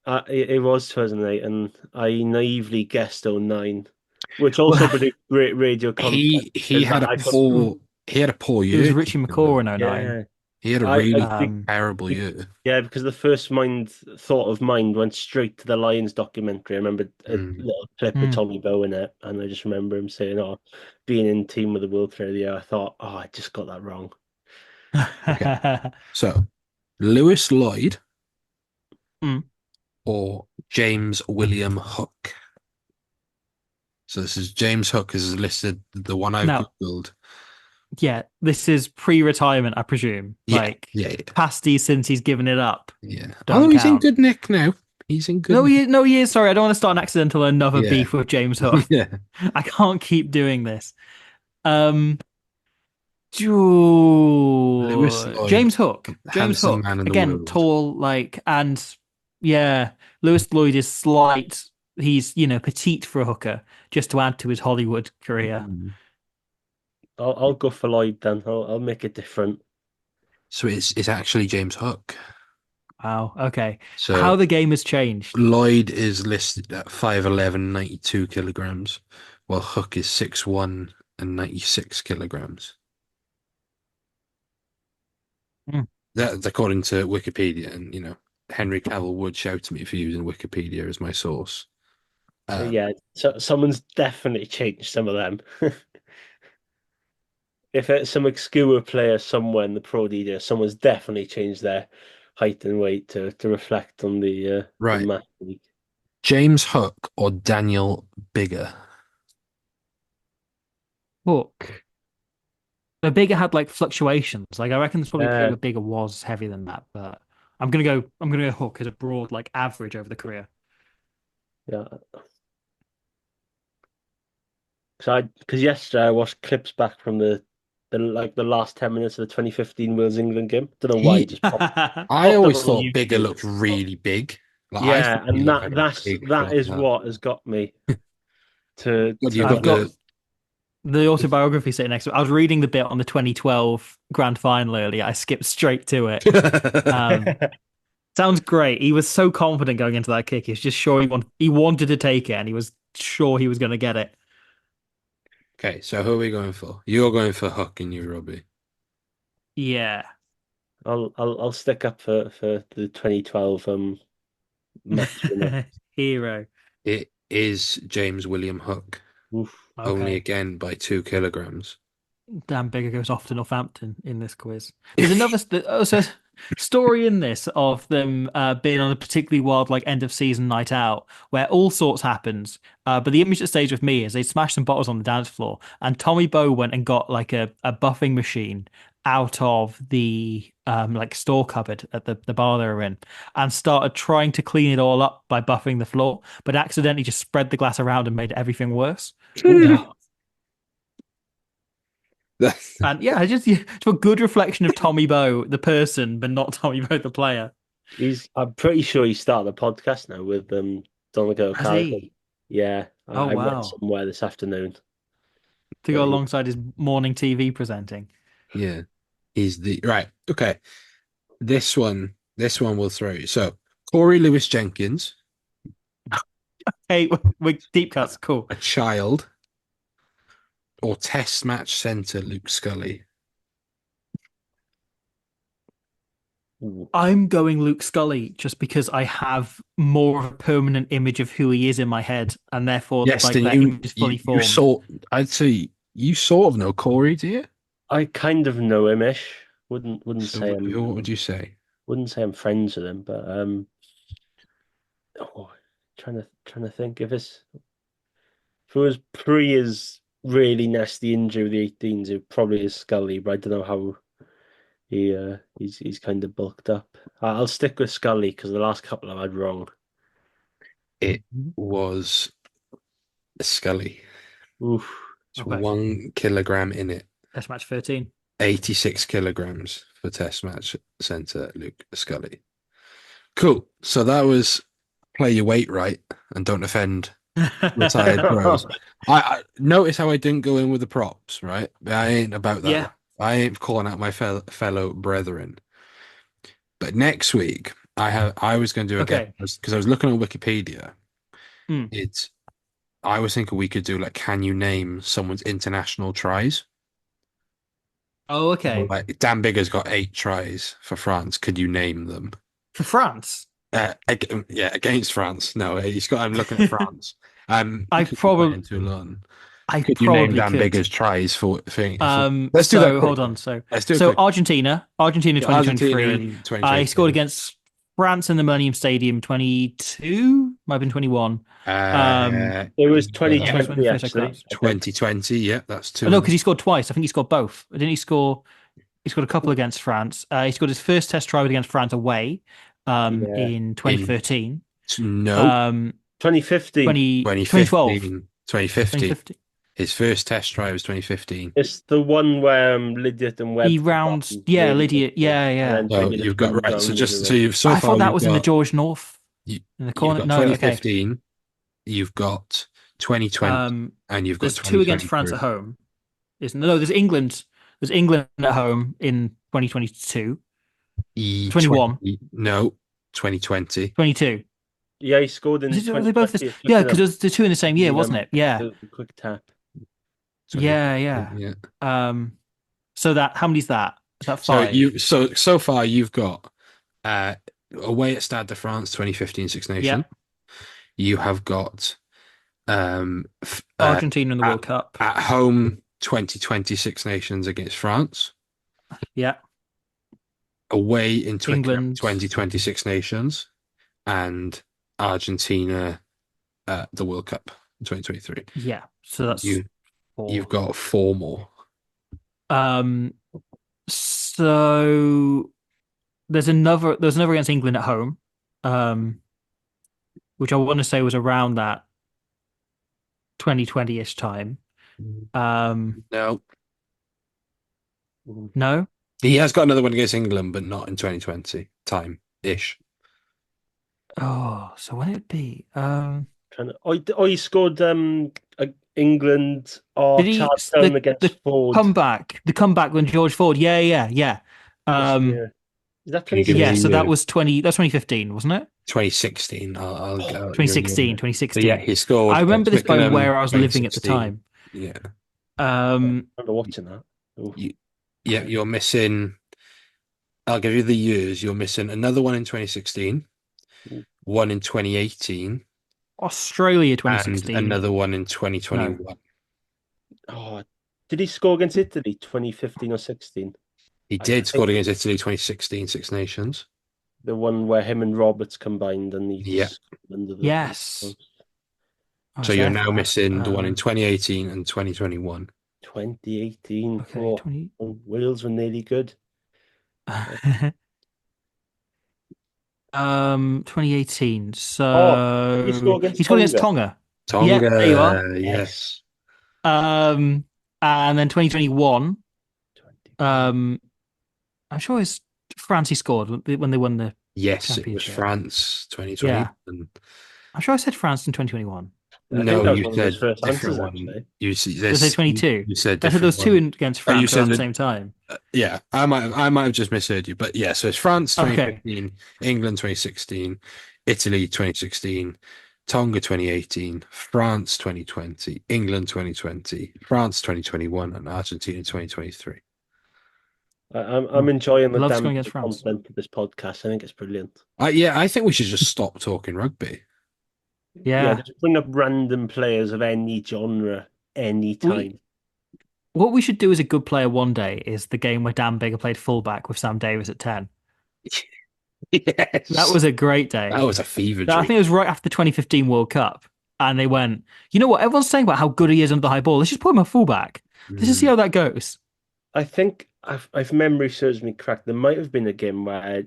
It was 2008, and I naively guessed '09, which also Well, produced great radio content. he Is had that a I put Mm, poor it was year. Richie McCaw in '09. yeah He had a I really think Um, terrible year. yeah, because the first mind thought of mind went straight to the Lions documentary. I remember a Mm. little clip with mm. Tommy Bow in it, and I just remember him saying, "Oh, being in team with the World Player of the Year." I thought, "Oh, I just got that wrong." Okay. So Lewis Lloyd Mm. or James William Hook. So this is James Hook is listed, the one I've Now, Googled. yeah, this is pre-retirement, I presume. Yeah, Like yeah, yeah, pasty since he's given it up yeah. don't Although he's in count. good nick now. He's in good No, nick. he is. Sorry, I don't want to start an accidental another Yeah. beef with James Hook. Yeah. I can't keep doing this. Um, Lewis Lloyd, James Hook. James handsome Hook. man in the Again, world. tall, like, and yeah, Lewis Lloyd is slight. He's, petite for a hooker, just to add to his Hollywood career. Mm. I'll go for Lloyd then. I'll make it different. So it's actually James Hook. Wow. Okay. How So the game has changed. Lloyd is listed at 5'11", 92 kilograms, while Hook is 6'1" and 96 kilograms. Mm. That's according to Wikipedia, and Henry Cavill would shout at me for using Wikipedia as my source. Yeah, so someone's definitely changed some of them. If it's some obscure player somewhere in the Pro D, someone's definitely changed their height and weight to reflect on the Right, match week. James Hook or Daniel Bigger? Hook. The bigger had like fluctuations. Like I reckon there's probably a period Uh, where bigger was heavier than that, but I'm gonna go Hook as a broad like average over the career. yeah, because yesterday I watched clips back from the last 10 minutes of the 2015 Wales England game. Don't know why, He, just I popped up always on thought Bigger YouTube. looked really big. Like I Yeah, thought he and looked like a that's big that flat is man. what has got me to But to you've I've got put. got the autobiography sitting next to it. I was reading the bit on the 2012 grand final earlier. I skipped straight to it. Um, Sounds great. He was so confident going into that kick. He was just sure he wanted to take it, and he was sure he was going to get it. Okay, so who are we going for? You're going for Hook in your Robbie. Yeah. I'll stick up for the 2012 match winner. Hero. It is James William Hook, Oof. only Okay. again by 2 kilograms. Dan Bigger goes off to Northampton in this quiz. There's another also story in this of them being on a particularly wild like end of season night out where all sorts happens. But the image that stays with me is they smashed some bottles on the dance floor, and Tommy Bow went and got like a buffing machine out of the like store cupboard at the bar they were in and started trying to clean it all up by buffing the floor, but accidentally just spread the glass around and made everything worse. Oh, And yeah, it's a good reflection of Tommy Bowe, the person, but not Tommy Bowe, the player. I'm pretty sure he started a podcast now with Donegal Has Carrigan. he? Yeah, Oh I read wow. somewhere this afternoon. To go But alongside his morning TV presenting. Yeah. He's the right. Okay. This one will throw you. So Corey Lewis Jenkins, Hey, we deep cuts, cool. a child, or Test match centre Luke Scully. I'm going Luke Scully just because I have more of a permanent image of who he is in my head, and therefore, Yes, like then that you image is fully you formed. sort. I'd say you sort of know Corey, do you? I kind of know him-ish. Wouldn't So say what would you say? wouldn't say I'm friends with him, but oh, trying to think if it was pre his really nasty injury with the 18s, it probably is Scully, but I don't know how he's kind of bulked up. I'll stick with Scully because the last couple I've had wrong. It was Scully. Oof. It's Okay. 1 kilogram in it. Test match 13. 86 kilograms for Test match centre Luke Scully. Cool. So that was play your weight right and don't offend retired pros. I notice how I didn't go in with the props, right? I ain't about that. Yeah. I ain't calling out my fellow brethren. But next week, I was going to do a Okay. because I was looking on Wikipedia. Mm. I was thinking we could do like, can you name someone's international tries? Oh, okay. Like Dan Bigger's got 8 tries for France. Could you name them? For France, Yeah, against France. No, he's got. I'm looking at France. I Could you play probably in Toulon? I Could you name probably Dan could. Bigger's tries for let's do that So hold quickly. on. So Let's do it so quick. Argentina Argentina 2023. in I scored 2022. against France in the Millennium Stadium 22, might have been 21. It was That was when the 2020 first actually. cups. I think. 2020. Yeah, that's Oh, no, two. because he scored twice. I think he scored both. Didn't he score? He scored a couple against France. He scored his first test try against France away Yeah, in In 2013. no Um, 2015. 2012. 2015. His first test try was 2015. It's the one where Lydiate and Webb He rounds, yeah, really Lydia, yeah, and yeah. then So Bigger you've just got runs right. So down the just other so way. you've so I far thought that you've was in the got George North you, in the you've corner. got No, okay. 2015. You've got 2020, and you've got There's two against France 2023. at home. Isn't there? No, there's England. There's England at home in 2022, 21, 20, no, 2020. 22. Yeah, he scored in Are they both 2020. this? Yeah, because there's the two in the same year, The, wasn't it? Yeah, the quick tap. yeah, yeah. Yeah. So that how many's that? Is that So 5? so far you've got away at Stade de France 2015 Six Nations. Yeah, You have got Argentina in the at, World Cup. at home 2020 Six Nations against France. Yeah, Away in England. 2020 Six Nations and Argentina the World Cup in 2023. Yeah. So that's You 4. you've got 4 more. So there's another against England at home, which I want to say was around that 2020-ish time. No. No? He has got another one against England, but not in 2020 time ish. Oh, so when it'd be? He scored England or Did he Charleston against Ford. the comeback when George Ford? Yeah. Yeah. Is that Can you give 2016? me Yeah, a so year? that was 2015. Wasn't it? 2016. I'll go. 2016, So 2016. yeah, he scored. I remember this by Twickenham, where I was living at the 2016. time. Yeah. I remember watching that. Oh. Yeah, you're missing. I'll give you the years. You're missing another one in 2016, one in 2018, Australia and 2016. another one in 2021. Oh, did he score against Italy 2015 or 16? He I did think- score against Italy 2016 Six Nations. The one where him and Roberts combined and he Yeah. under the Yes. I So was you're there now for that. missing the one in 2018 and 2021. 2018. Okay, Oh, 20. Wales were nearly good. 2018. Oh, you So scored he against scored against Tonga. Tonga. Yeah, there you are. Tonga, Yes. yes. Um, and then 2021. 21. Um, I'm sure it's France he scored when they won the Yes, it was championship. France 2020. Yeah, And I'm sure I said France in 2021. I think no, that was you one of his said first different answers, one. actually. You see Did I say this, 22? you said I said there different was two one. against Oh, you France around said the that, same time. yeah, I might have just misheard you, but yeah, so it's France Okay. 2015, England 2016, Italy 2016, Tonga 2018, France 2020, England 2020, France 2021, and Argentina 2023. I'm Oh, enjoying the love damn scoring against France. content of this podcast. I think it's brilliant. Yeah, I think we should just stop talking rugby. Yeah, Yeah. just bring up random players of any genre, We anytime. what we should do as a good player one day is the game where Dan Bigger played fullback with Sam Davis at 10. That Yes, was a great that day. was a fever I think dream. it was right after the 2015 World Cup. And they went, you know what? Everyone's saying about how good he is under the high ball. Let's just put him at fullback. Let's just see Mm. how that goes. I think if memory serves me correct, there might have been a game where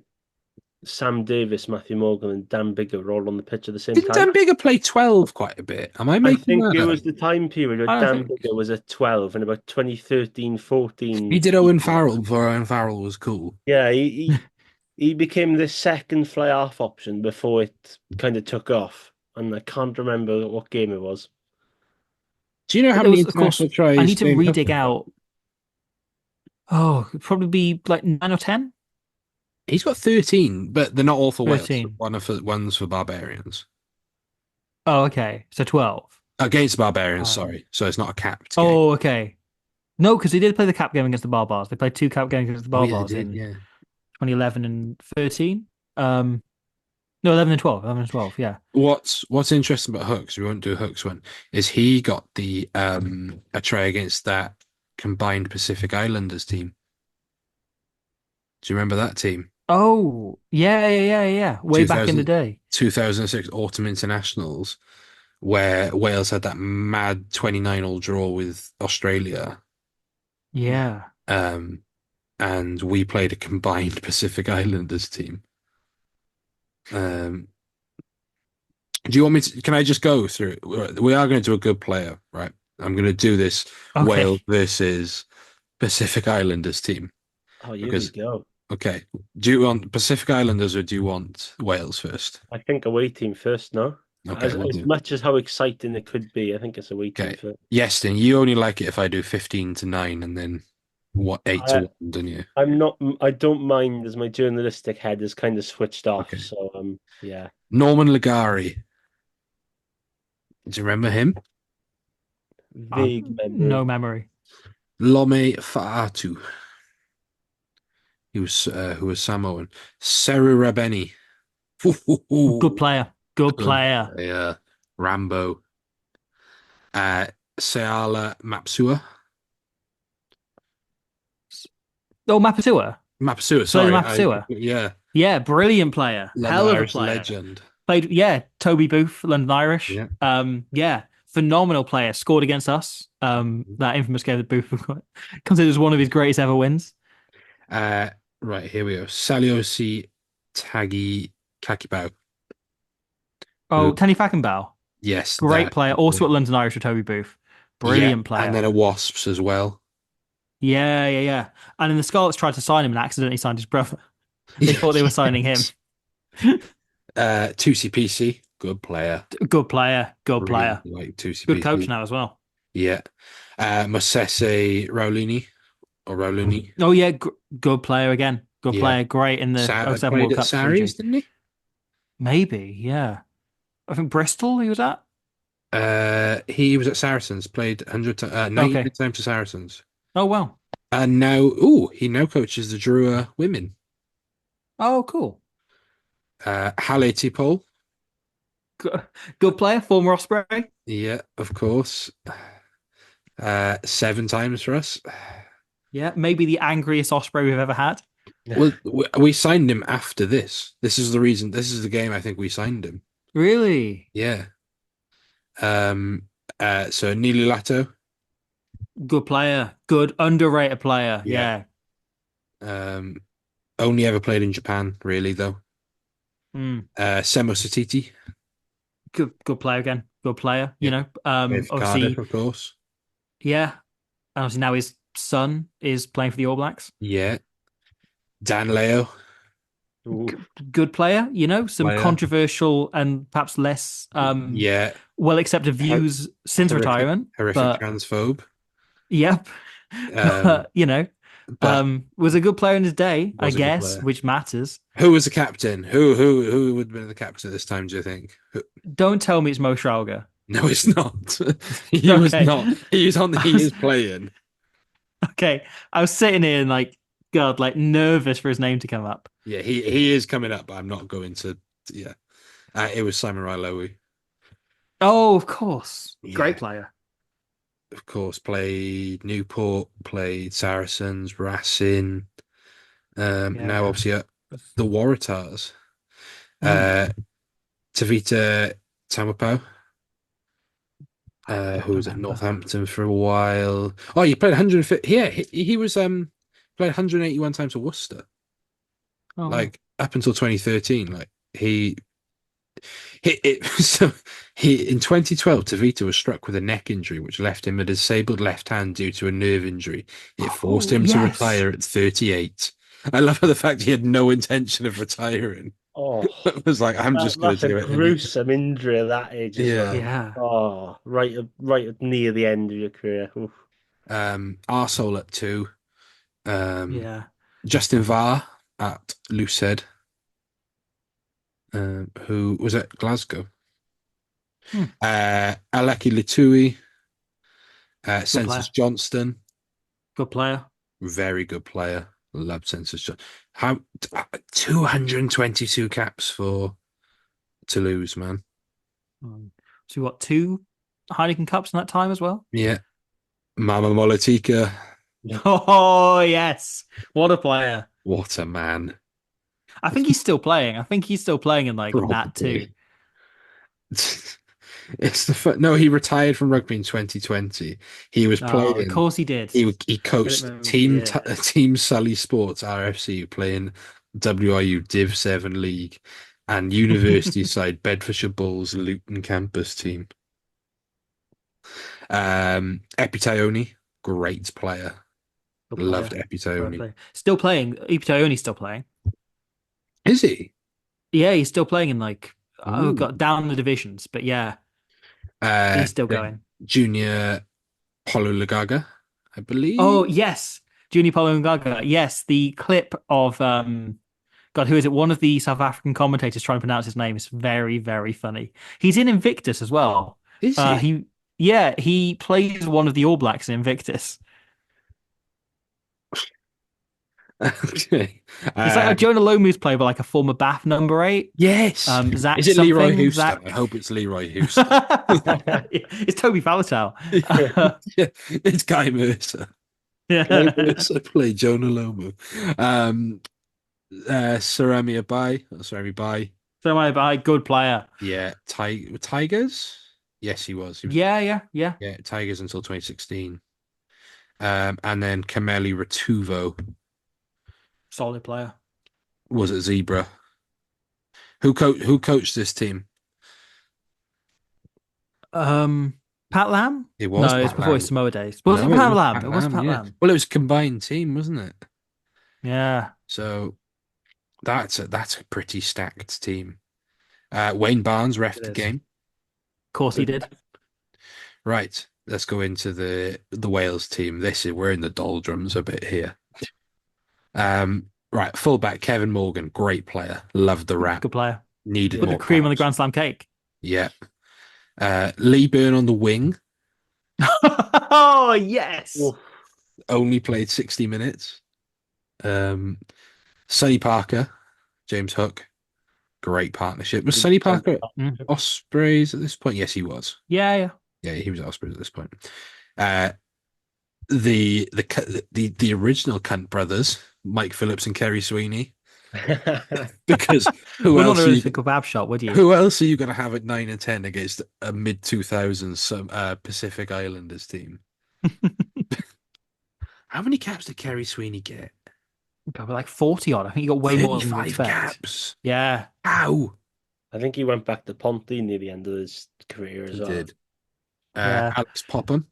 Sam Davis, Matthew Morgan, and Dan Bigger were all on the pitch at the same Didn't time. Dan Bigger play 12 quite a bit? Am I I making think it that up? was the time period where I don't Dan think. Bigger was at 12 and about 2013, He 14. did Owen Farrell before Owen Farrell was cool. Yeah, he became the second fly half option before it kind of took off. And I can't remember what game it was. Do you know But how there many was, of course, international I tries need to James redig Hooker's got? out. Oh, it'd probably be like 9 or 10. He's got 13, but they're not all for Wales. 13. One's for Barbarians. Oh, okay. So 12. Against Barbarians, Um, sorry. So it's not a capped game. oh, okay. No, because they did play the cap game against the Barbars. They played two cap games against the Oh, yeah, they Barbars did, in yeah. 2011 and 13. No, 11 and 12. 11 and 12, yeah. What's interesting about Hooks, we won't do a Hooks one, is he got the a try against that combined Pacific Islanders team. Do you remember that team? Oh, yeah, yeah, yeah, yeah. Way back in the 2000, day. 2006 Autumn Internationals, where Wales had that mad 29-all draw with Australia. Yeah. Um, and we played a combined Pacific Islanders team. Um, do you want me to? Can I just go through? We are going to do a good player, right? I'm going to do this Wales Okay. versus Pacific Islanders team Oh, here we because go. okay. Do you want Pacific Islanders or do you want Wales first? I think away team first, no? Okay, we'll As do. much as how exciting it could be, I think it's away team Okay. first. Yes, then you only like it if I do 15-9 and then what 8 to I 1, don't you? I'm not. I don't mind as my journalistic head is kind of switched off. Okay. So yeah, Norman Ligari. Do you remember him? vague No memory. memory. Lome Fa'atu. He was who was Samoan. Seru Rabeni. Good player. Good Good. player. Yeah. Rambo. Uh, Seala Mapsua. Oh, Mapasua. Mapsua, Slade sorry. Mapasua. Yeah. Yeah, brilliant player. London Hell of a Irish player. legend. Played, yeah, Toby Booth, London Irish. Yeah. Yeah, phenomenal player. Scored against us. That infamous game that Booth considered as one of his greatest ever wins. Uh, right, here we go. Saliosi Tagi Kakibau. Who, Oh, Tenny Fackenbauer. yes, Great that. player. Also at London Irish with Toby Booth. Yeah. Brilliant And player. then a Wasps as well. Yeah, yeah, yeah. And then the Scarlets tried to sign him and accidentally signed his brother. They thought they were signing him. Tusi PC, good player. Good player. Good Really player. like Tusi Good coach PC. now as well. Yeah. Mosese Raulini or Raulini. Oh, yeah. Good player again. Good Yeah. player. Great in the '07 Played World at Cup for Saris, Fiji. didn't he? Maybe, yeah. I think Bristol he was at. He was at Saracens, played 90 Okay. times for Saracens. Oh, well. And now, he now coaches the Drua women. Oh, cool. Halle Tipol. Good player, former Osprey. Yeah, of course. 7 times for us. Yeah, maybe the angriest Osprey we've ever had. Well, we signed him after this. This is the reason. This is the game I think we signed him. Really? Yeah. So Neely Lato. Good player. Good underrated player. Yeah. Yeah. Um, only ever played in Japan, really, though. Mm. Semo Satiti, Good player again. Good player. yeah, played for Cardiff, Obviously, of course. yeah. And obviously now his son is playing for the All Blacks. Yeah. Dan Leo, Ooh. Good player. Some player. controversial and perhaps less Yeah. well accepted Ho- views since horrific, retirement. horrific But transphobe. yep. Um, But but was a good player in his day, I was a good guess, player. which matters. Who was the captain? Who would have been the captain at this time, do you think? Don't tell me it's Mo Schrauger. No, it's not. He was Okay. not. He is playing. Okay. I was sitting here and God, nervous for his name to come up. Yeah, he is coming up, but I'm not going to. Yeah, it was Simon Railowi. Oh, of course. Yeah, Great player. of course. Played Newport, played Saracens, Racing. Now Yeah. obviously at the Waratahs. Mm. Uh, Tavita Tamapau, I who don't was at remember. Northampton for a while. Oh, he played 150. Yeah, he was played 181 times for Worcester. Oh, wow. Like up until 2013. Like so he in 2012, Tavita was struck with a neck injury, which left him a disabled left hand due to a nerve injury. It forced Oh, him to yes. retire at 38. I love the fact he had no intention of retiring. Oh, It was like, I'm just going that's to a do it. And gruesome injury at that age as yeah. well. Yeah. Oh, right near the end of your career. Oof. Arsehole at 2. Um, Yeah. Justin Varr at Lucid, who was at Glasgow. Hmm. Aleki Litui, Good Census player. Johnston, Good player. very good player. Loved Census Johnston. How 222 caps for Toulouse, man. So we got 2 Heineken Cups in that time as well. Yeah. Mama Molotika, Oh, yes. What a player. what a man. I think he's still playing. I think he's still playing in that too. Probably. It's no, he retired from rugby in 2020. He was Oh, of playing. course he did. He coached Yeah. Team Sully Sports RFC playing WRU Div 7 League and University side Bedfordshire Bulls Luton campus team. Epitaione, great player. Good Loved player. Great Epitaione. player. Still playing. Ipitoni's still playing. Is he? Yeah, he's still playing in Ooh. got down the divisions, but yeah, he's still Then going. Junior Polo Lagaga, I Oh, believe. yes. Juni Gaga. Yes, the clip of God, who is it? One of the South African commentators trying to pronounce his name is very, very funny. He's in Invictus as well. Is he? He plays one of the All Blacks in Invictus. Okay. He's like a Jonah Lomu's played by a former Bath number 8. Yes. Zach Is it Leroy something. Houston? I Zach. hope it's Leroy Houston. It's Toby Faletau. Yeah, it's Guy Mercer. Guy Yeah. Mercer played Jonah Lomu. Sarami Abai, Sarami Bai. So my by good player. Yeah, Tigers. Yes, he was. He was. Yeah. Yeah, Tigers until 2016. And then Kameli Ratuvo Solid player. was at Zebra. Who coached this team? Pat Lam? It was No, it's Pat before his Lam. Samoa days. Was it No, it Pat was Lam? Pat It was Lam. Pat Yeah. Lam. Well, it was a combined team, wasn't it? Yeah. So that's a pretty stacked team. Wayne Barnes It reffed the is. game. Of course he did. Right, let's go into the Wales team. We're in the doldrums a bit here. Right, fullback Kevin Morgan, great player. Loved the rap. Good player. Needed Put the more cream on the caps. Grand Slam cake. Yeah. Lee Byrne on the wing. Oh, yes. Oof. Only played 60 minutes. Sonny Parker, James Hook. Great partnership. Was Sonny Parker at Mm. Ospreys at this point? Yes, he was. Yeah. Yeah, he was at Ospreys at this point. The original Cunt brothers, Mike Phillips and Kerry Sweeney. Because who Would not else? know it's a kebab shop, would you? Who else are you going to have at 9 and 10 against a mid 2000s Pacific Islanders team? How many caps did Kerry Sweeney get? Probably like 40 odd. I think he got way more than we 35 expect. caps. Yeah. How? I think he went back to Ponty near the end of his career as He well. did. Yeah. Alex Popham,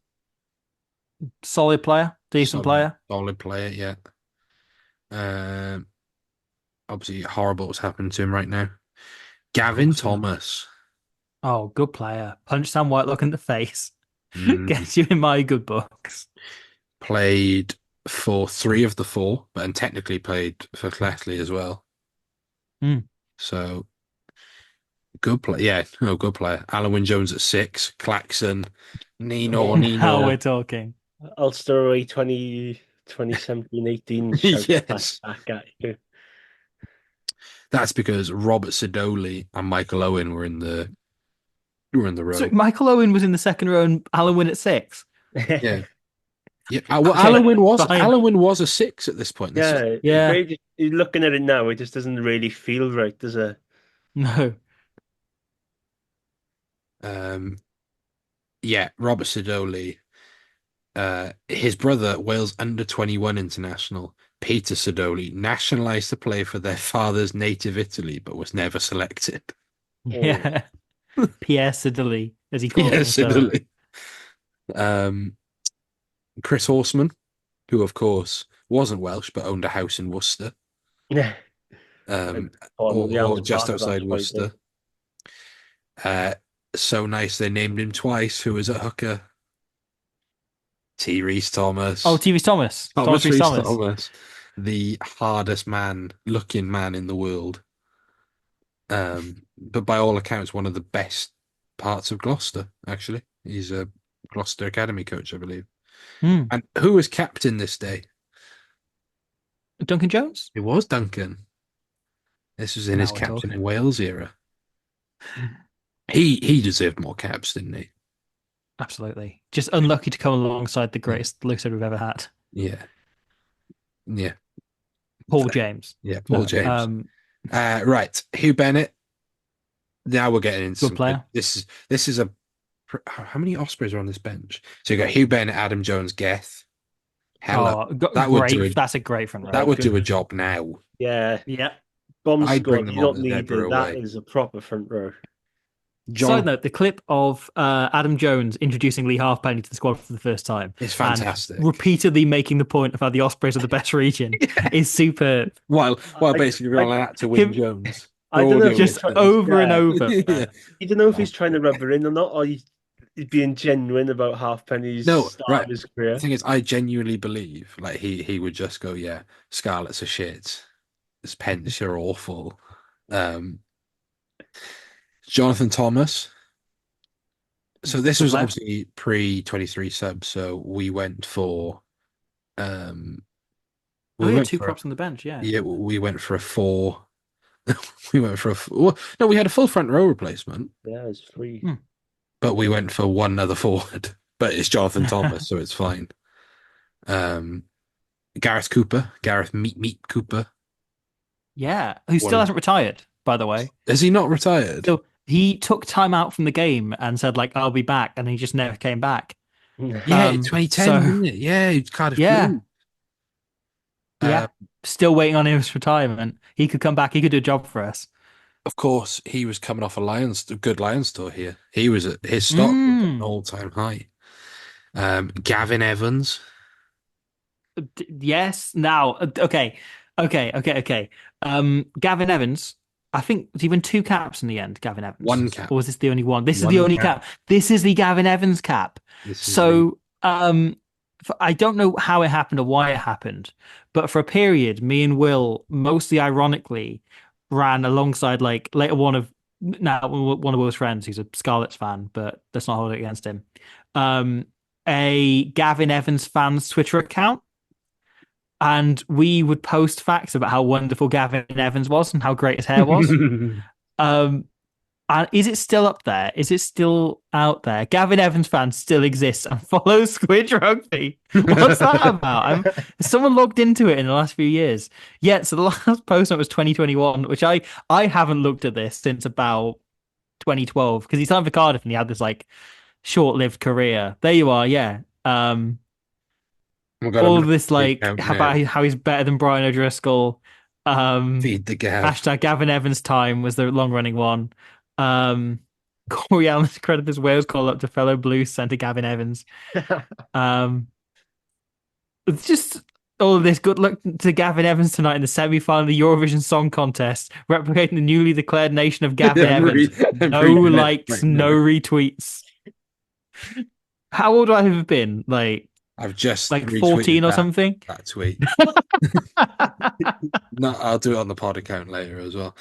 Solid player, decent player. solid player, yeah. Um, Obviously, horrible what's happened to him right now. Gavin course, yeah. Thomas. Oh, good player. Punch Sam Whitelock in the face. Mm, Gets you in my good books. played for 3 of the 4, and technically played for Cletley as well. Mm. So good player. Yeah, no, good player. Alan Wynne Jones at 6. Claxon. Nino, Now we're Nino. talking. Ulster away 2017-18 shouts Yes. back at you. That's because Robert Sidoli and Michael Owen were in the row. So Michael Owen was in the second row and Alan Wynne at 6. Yeah. Yeah. Well, Okay, fine. Alan Wynne was a 6 at this point. Yeah. Looking at it now, it just doesn't really feel right, does it? No. Yeah, Robert Sidoli. His brother, Wales under-21 international, Peter Sidoli, nationalised to play for their father's native Italy, but was never selected. Yeah. Pierre Siddeley, as he called Yes, himself. Sidoli. Chris Horseman, who of course wasn't Welsh but owned a house in Worcester, Yeah. or just outside Worcester. So nice they named him twice. Who was at hooker? T. Reese Thomas. Oh, T. Reece Thomas. Thomas Reece Reese Thomas. Thomas, the hardest looking man in the world. But by all accounts, one of the best parts of Gloucester. Actually, he's a Gloucester Academy coach, I believe. And who was captain this day? Duncan Jones? It was Duncan. This was in his captain in Wales era. He deserved more caps, didn't he? Absolutely. Just unlucky to come alongside the greatest looser we've ever had. Yeah. Yeah. Paul James. Yeah, Paul James. Right. Hugh Bennett. Now we're getting into good player. This is a. How many Ospreys are on this bench? So you got Hugh Bennett, Adam Jones, Geth. That's a great front row. That would do a job now. Yeah. Yeah. Bomb I'd squad, bring them you don't on need Deborah it. That away. is a proper front row. Side note, the clip of Adam Jones introducing Lee Halfpenny to the squad for the first time. It's fantastic. And repeatedly making the point of how the Ospreys are the best region is superb. While basically relying on that to win Jones. I don't know, just over and over. Yeah. You don't know if he's trying to rub her in or not, or he's being genuine about Halfpenny's start of his career. The thing is, I genuinely believe like he would just go, yeah, Scarlets are shit. Pence are awful. Jonathan Thomas. So this was obviously pre-23 sub, so we went for we had 2 props on the bench, yeah. Yeah, we went for a 4. We went for no, we had a full front row replacement. Yeah, it was 3. But we went for one other forward. But it's Jonathan Thomas, so it's fine. Gareth Meat Cooper. Yeah, who still hasn't retired, by the way. Has he not retired? So he took time out from the game and said, like, I'll be back, and he just never came back. Yeah, 2010, wasn't it? Yeah, he's Cardiff Blue. Yeah, still waiting on his retirement. He could come back. He could do a job for us. Of course, he was coming off a good Lions tour here. He was at his stock was at an all-time high. Gavin Evans. Yes. Now, okay. Gavin Evans. I think was he win 2 caps in the end. Gavin Evans. 1 cap. Or was this the only one? This is the only cap. This is the Gavin Evans cap. I don't know how it happened or why it happened, but for a period, me and Will, mostly ironically, ran alongside like later one of Will's friends, who's a Scarlets fan, but let's not hold it against him. A Gavin Evans fans Twitter account, and we would post facts about how wonderful Gavin Evans was and how great his hair was. And is it still up there? Is it still out there? Gavin Evans fans still exists and follows Squid Rugby. What's that about? Someone logged into it in the last few years. Yeah, so the last post was 2021, which I haven't looked at this since about 2012 because he signed for Cardiff and he had this like short-lived career. There you are, yeah. Oh my God, I'm All of looking this at the like account now. about how he's better than Brian O'Driscoll. Feed the Gav. Hashtag Gavin Evans time was the long running one. Corey Allen's credit his Wales call up to fellow Blues centre Gavin Evans. Um, it's just all of this. Good luck to Gavin Evans tonight in the semi final of the Eurovision Song Contest, replicating the newly declared nation of Gavin Evans. I'm No reading it likes, right now. no retweets. How old do I have been? I've just Like retweeted 14 or something? that tweet. No, I'll do it on the pod account later as well.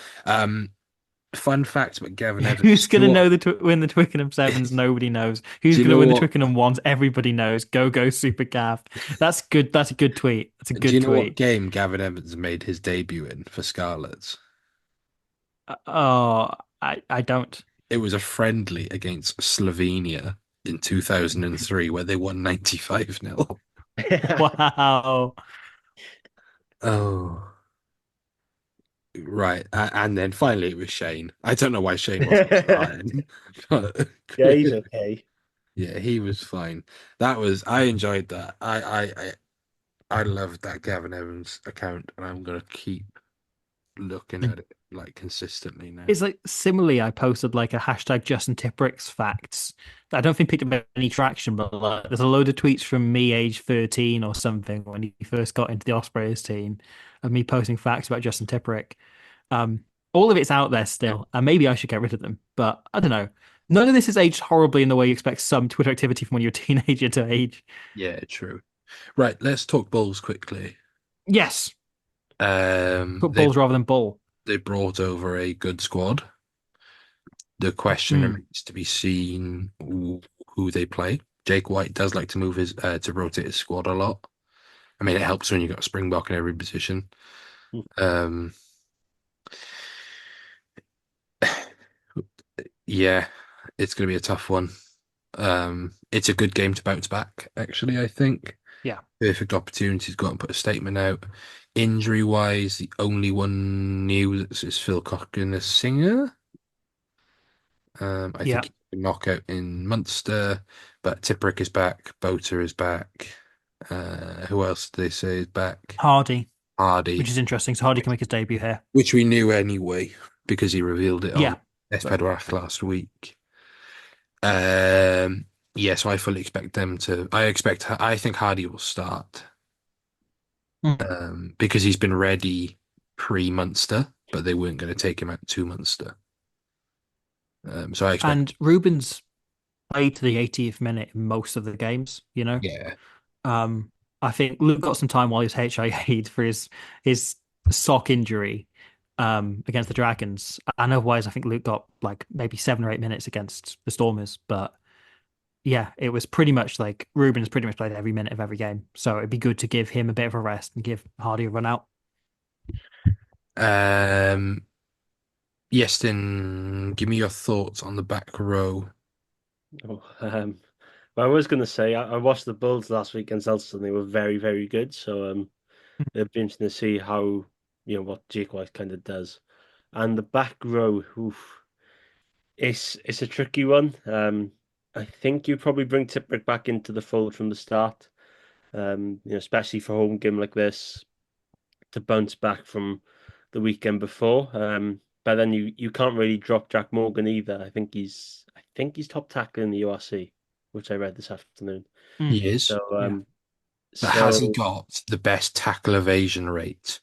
Fun fact about Gavin Evans. Who's Do going you to know know what? win the Twickenham Sevens? Nobody knows. Do Who's you going to know win the what? Twickenham Ones? Everybody knows. Go, go, Super Gav. That's good. That's a good tweet. That's a Do you good know what tweet. game Gavin Evans made his debut in for Scarlets? Oh, I don't. It was a friendly against Slovenia in 2003 where they won 95-0. Wow. Oh, right. And then finally it was Shane. I don't know why Shane wasn't starting, but Yeah, he's okay. yeah, he was fine. I enjoyed that. I loved that Gavin Evans account, and I'm gonna keep looking at it like consistently now. It's like similarly, I posted like a hashtag Justin Tippericks facts. I don't think picked up any traction, but like, there's a load of tweets from me, age 13 or something, when he first got into the Ospreys team, of me posting facts about Justin Tipperick. All of it's out there still, and maybe I should get rid of them, but I don't know. None of this is aged horribly in the way you expect some Twitter activity from when you're a teenager to age. Yeah, true. Right, let's talk Bulls quickly. Yes, put They balls rather than ball. they brought over a good squad. The question Mm, remains to be seen who they play. Jake White does like to move his to rotate his squad a lot. I mean, it helps when you got a Springbok in every position. Um, yeah, it's going to be a tough one. It's a good game to bounce back, actually, I think. yeah, Perfect opportunity to go out and put a statement out. Injury wise, the only one new is Phil Cochran, a singer. I yeah. think he can knock out in Munster, but Tipperick is back, Boter is back. Who else do they say is back? Hardy, which Hardy, is interesting. So Hardy can make his debut here. which we knew anyway because he revealed it on Yeah, Espadrach last week. Um, yeah, so I fully expect them to. I think Hardy will start mm. because he's been ready pre-Munster, but they weren't going to take him out to Munster. So I expect, And Ruben's played to the 80th minute in most of the games, you know. yeah, Um, I think Luke got some time while he was HIA'd for his sock injury against the Dragons. And otherwise, I think Luke got like maybe 7 or 8 minutes against the Stormers. But yeah, it was pretty much like Ruben's pretty much played every minute of every game. So it'd be good to give him a bit of a rest and give Hardy a run out. um, yes. Then give me your thoughts on the back row. Oh, well, I was going to say I watched the Bulls last week against Ulster and they were very, very good. So it'd be interesting to see how what Jake White kind of does. And the back row, oof, it's a tricky one. I think you probably bring Tipperick back into the fold from the start. Especially for a home game like this to bounce back from the weekend before. But then you can't really drop Jack Morgan either. I think he's top tackle in the URC, which I read this afternoon. Mm, He is, So yeah. but has he so got the best tackle evasion rate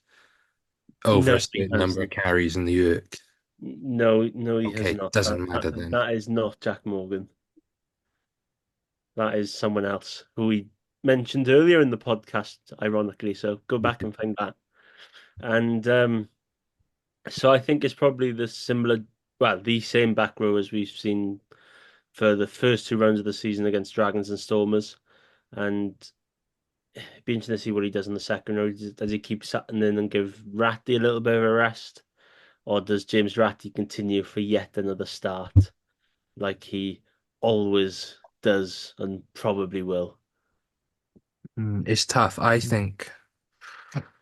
over no, a he certain number of hasn't. carries in the Urk? No, no, he has Okay, not. That, doesn't that matter then. that is not Jack Morgan. That is someone else who we mentioned earlier in the podcast, ironically. So go back and find that. And so I think it's probably the same back row as we've seen for the first two rounds of the season against Dragons and Stormers. And it'd be interesting to see what he does in the second round. Does he keep Sutton in and give Ratty a little bit of a rest? Or does James Ratty continue for yet another start like he always does and probably will? It's tough.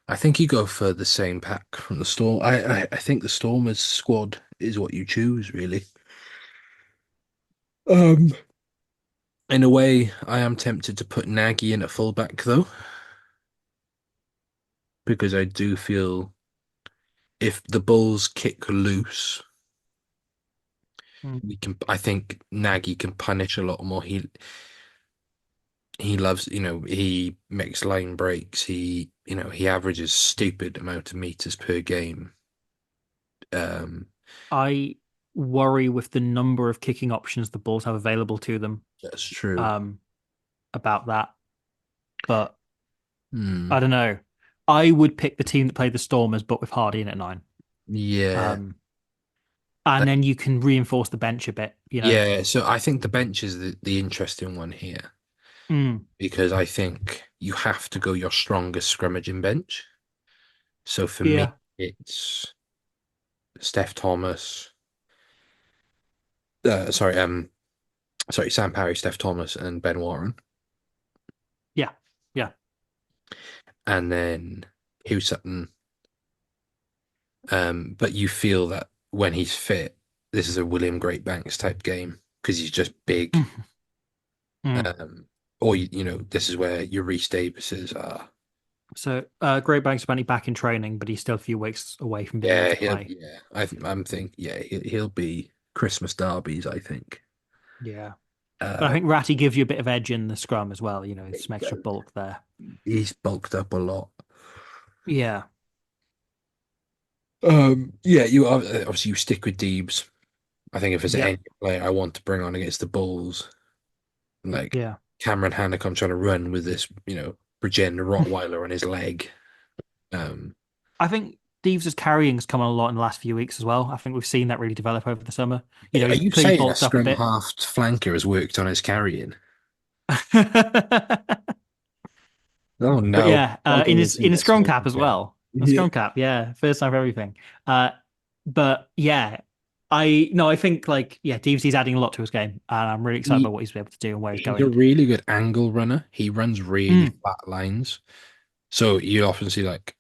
I think you go for the same pack from the Storm. I think the Stormers squad is what you choose, really. Um, in a way, I am tempted to put Nagy in at fullback though. because I do feel if the Bulls kick loose, Mm. we can. I think Nagy can punish a lot more. He loves, he makes line breaks. He averages stupid amount of meters per game. Um, I worry with the number of kicking options the Bulls have available to them that's true. um, about that. But Hmm. I don't know. I would pick the team that played the Stormers, but with Hardy in at nine. Yeah. Um, and then you can reinforce the bench a bit, you know. Yeah, so I think the bench is the interesting one here Mm, because I think you have to go your strongest scrummaging bench. So for me, yeah, it's Steph Thomas. Sorry, Sam Parry, Steph Thomas, and Ben Warren, yeah, yeah. and then Hugh Sutton. But you feel that when he's fit, this is a William Greatbanks type game because he's just big. Mm, mm. Or this is where your Reece Davises are. So Great Bank's apparently back in training, but he's still a few weeks away from being able Yeah, to play. I'm thinking, yeah, he'll be Christmas derbies, I think. Yeah. But I Uh, think Ratty gives you a bit of edge in the scrum as well, you know, some extra bulk there. he's bulked up a lot. Yeah. Yeah, you obviously you stick with Deebs. I think if there's Yep. any player I want to bring on against the Bulls, like Yeah. Cameron Hanacombe trying to run with this, Bridgend Rottweiler on his leg. Um, I think Deves' carrying's come on a lot in the last few weeks as well. I think we've seen that really develop over the summer. You know, are he's you clearly saying a bulked up a scrum bit. half flanker has worked on his carrying? Oh But no, yeah, I don't want to in see his that scrum smoke cap as again. well. A scrum cap, yeah, first time for everything. But yeah, I think like yeah, Devesy's adding a lot to his game, and I'm really excited He, about what he's able to do and where he's he's a going. really good angle runner. He runs really Mm, flat lines. So you often see like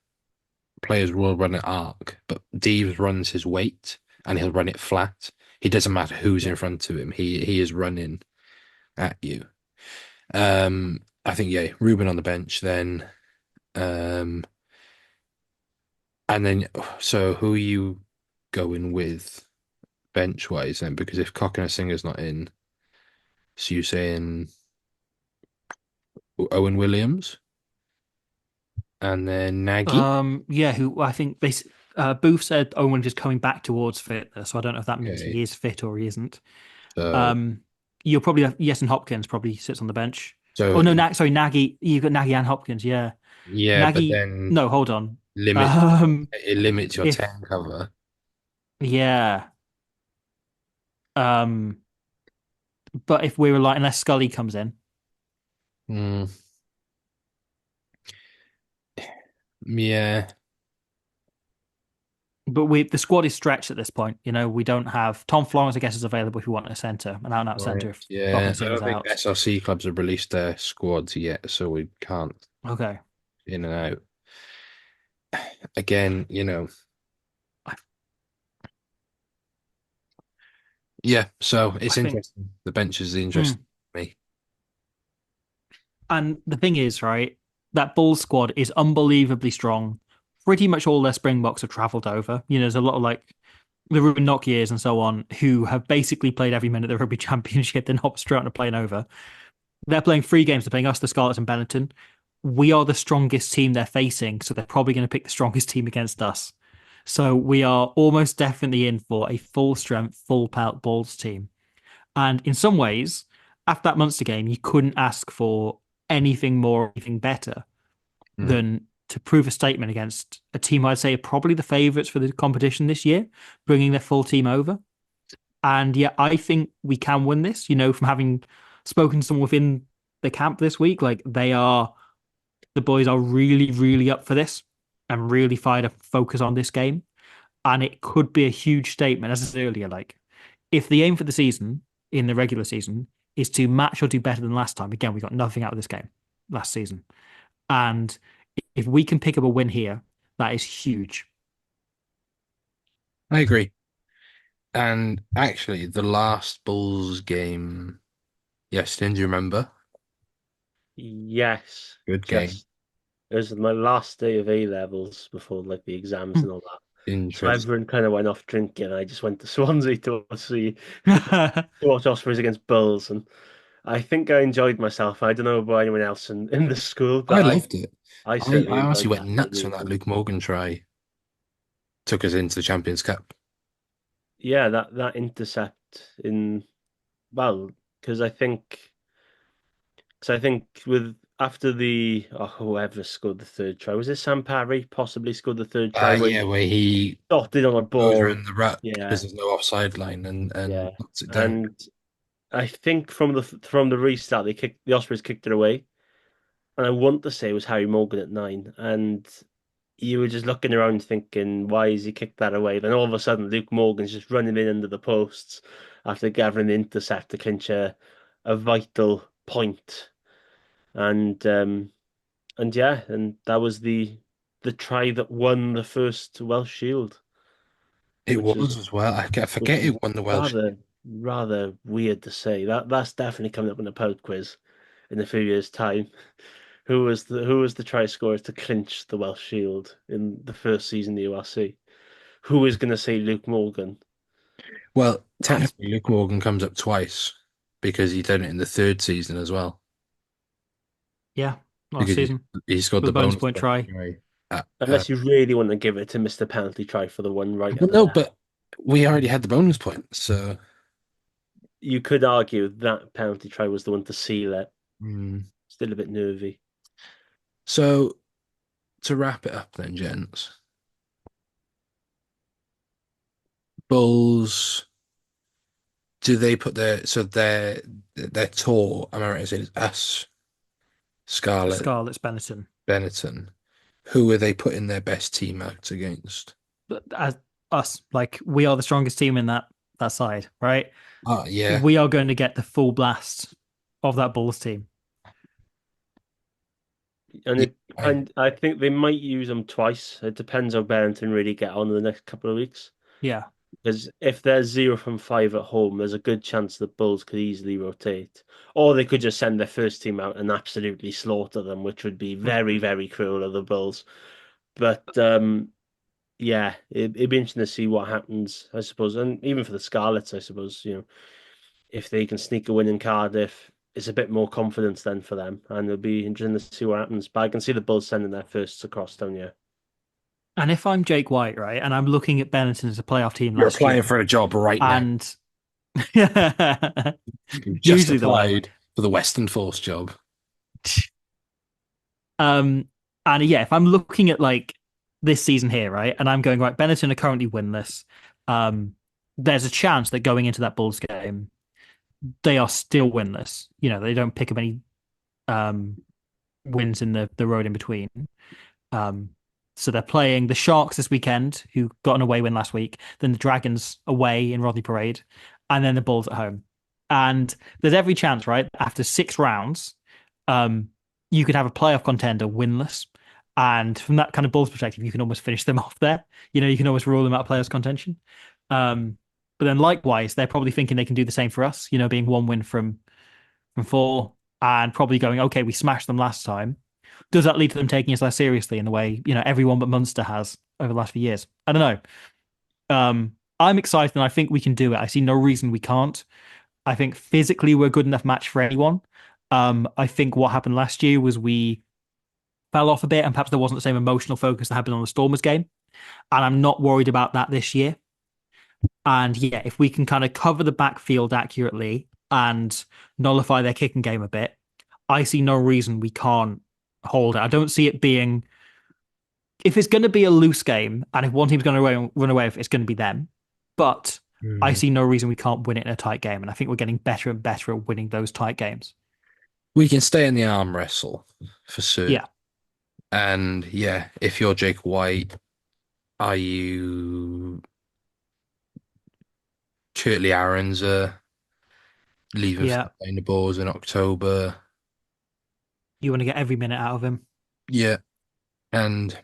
players will run an arc, but Deves runs his weight and he'll run it flat. It doesn't matter who's yeah. in front of him. He is running at you. I think yeah, Ruben on the bench then. Um, and then so who are you going with bench wise then? Because if Cocker Singer's not in, so you saying Owen Williams and then Nagy? Yeah, who I think Booth said Owen is coming back towards fitness, so I don't know if that means Okay. he is fit or he isn't. So Um, you'll probably have Yes and Hopkins probably sits on the bench. Oh so no, sorry, Nagy. You've got Nagy and Hopkins. Yeah, yeah, but Nagy. then No, hold on. limit Um, it limits your if 10 cover. yeah, um, but if we were like, unless Scully comes in, Mm, yeah. but the squad is stretched at this point. You know, we don't have Tom Florence. I guess is available if you want a centre, an out-and-out centre Right. if Yeah, Cochran I Singer's don't think out. SRC clubs have released their squads yet, so we can't Okay, in and out. Again, I, yeah, so I it's think. interesting. The bench is the Hmm. interesting for me. And the thing is, right, that Bulls squad is unbelievably strong. Pretty much all their Springboks have travelled over. You know, there's a lot of like the Ruben Nokiers and so on who have basically played every minute of the Rugby Championship. They're not straight on a plane over. They're playing three games. They're playing us, the Scarlets, and Benetton. We are the strongest team they're facing, so they're probably going to pick the strongest team against us. So we are almost definitely in for a full strength, full pelt Bulls team. And in some ways, after that Munster game, you couldn't ask for anything more, anything better Mm. than to prove a statement against a team I'd say are probably the favourites for the competition this year, bringing their full team over. And yeah, I think we can win this. You know, from having spoken to someone within the camp this week, like the boys are really, really up for this and really fired up, focus on this game. And it could be a huge statement, as I said earlier. Like, if the aim for the season in the regular season is to match or do better than last time, again, we got nothing out of this game last season. And if we can pick up a win here, that is huge. I agree. And actually, the last Bulls game, yes, didn't you remember? Yes, Good game. just It was my last day of A levels before like the exams and all that. So Interesting. everyone kind of went off drinking. I just went to Swansea to watch Ospreys against Bulls, and I think I enjoyed myself. I don't know about anyone else in the school, I but loved it. I I certainly honestly enjoyed went that for nuts the when that evening. Luke Morgan try took us into the Champions Cup. Yeah, that intercept in well, because I think with after the whoever scored the third try, was it Sam Parry possibly scored the third try where Yeah, he where he dotted on a goes ball. around the ruck because Yeah, there's no offside line and yeah, knocks it down. and I think from the restart the Ospreys kicked it away, and I want to say it was Harry Morgan at 9, and you were just looking around thinking, why has he kicked that away? Then all of a sudden, Luke Morgan's just running in under the posts after gathering the intercept to clinch a vital point, and and that was the try that won the first Welsh Shield, It which is was as well. I which forget is it won the Welsh. rather weird to say. That's definitely coming up in a pub quiz in a few years' time. Who was the try scorer to clinch the Welsh Shield in the first season of the URC? Who is going to say Luke Morgan? Well, And technically, Luke Morgan comes up twice because he did it in the third season as well. yeah, last Because season he scored with the a bonus bonus point point try. try. At, Unless you really want to give it to Mr. Penalty Try for the one right at well, the no, death. but we already had the bonus point, so You could argue that penalty try was the one to seal it. mm. Still a bit nervy. So to wrap it up, then, gents, Bulls. Do they put their tour? Am I right in saying it's us, Scarlet, Scarlett's Benetton. Benetton? Who are they putting their best team out against? But as us, like we are the strongest team in that side, right? Oh yeah, We are going to get the full blast of that Bulls team. And yeah. it and I think they might use them twice. It depends how Barrington really get on in the next couple of weeks. Yeah. Because if they're 0 from 5 at home, there's a good chance the Bulls could easily rotate. Or they could just send their first team out and absolutely slaughter them, which would be very, very cruel of the Bulls. But yeah, it'd be interesting to see what happens, I suppose. And even for the Scarlets, I suppose, if they can sneak a win in Cardiff, it's a bit more confidence then for them. And it'll be interesting to see what happens. But I can see the Bulls sending their firsts across down here. And if I'm Jake White, right, and I'm looking at Benetton as a playoff team You're last applying year, for a job right now. and You've just usually the way. applied for the Western Force job. Um, and yeah, if I'm looking at like this season here, right, and I'm going right, Benetton are currently winless. There's a chance that going into that Bulls game, they are still winless. You know, they don't pick up any um wins in the road in between. Um, so they're playing the Sharks this weekend, who got an away win last week, then the Dragons away in Rodney Parade, and then the Bulls at home. And there's every chance, right? After 6 rounds, um, you could have a playoff contender winless. And from that kind of Bulls perspective, you can almost finish them off there. You know, you can almost rule them out of playoffs contention. But then likewise, they're probably thinking they can do the same for us, you know, being 1 win from 4 and probably going, okay, we smashed them last time. Does that lead to them taking us less seriously in the way, you know, everyone but Munster has over the last few years? I don't know. I'm excited and I think we can do it. I see no reason we can't. I think physically we're a good enough match for anyone. I think what happened last year was we fell off a bit and perhaps there wasn't the same emotional focus that happened on the Stormers game. And I'm not worried about that this year. And yeah, if we can kind of cover the backfield accurately and nullify their kicking game a bit, I see no reason we can't hold it. I don't see it being, if it's going to be a loose game and if one team's going to run away with it, it's going to be them. But I see no reason we can't win it in a tight game. And I think we're getting better and better at winning those tight games. We can stay in the arm wrestle for certain. Yeah. And yeah, if you're Jake White, are you Curtly Aaron's leaving for Yeah. the playing the balls in October? You want to get every minute out of him. Yeah. And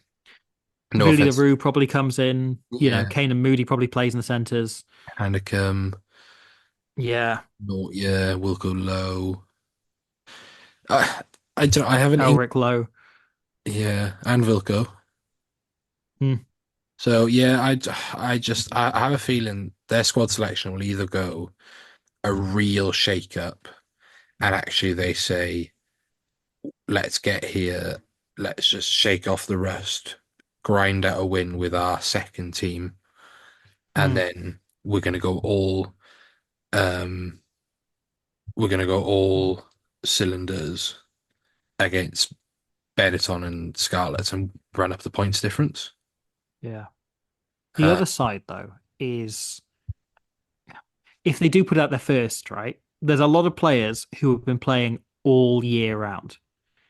no Billy offense. LaRue probably comes in. You know, Yeah. Kane and Moody probably plays in the centres. Handicum, Yeah. no, yeah, we'll go low. I don't. I have an Elric Lowe. Yeah, and Wilco. Hmm. So yeah, I have a feeling their squad selection will either go a real shake up, and actually they say, let's get here, let's just shake off the rust, grind out a win with our second team, and Hmm. then um we're gonna go all cylinders against Benetton and Scarlett and run up the points difference. Yeah. The Uh, other side, though, is if they do put out their first, right, there's a lot of players who have been playing all year round.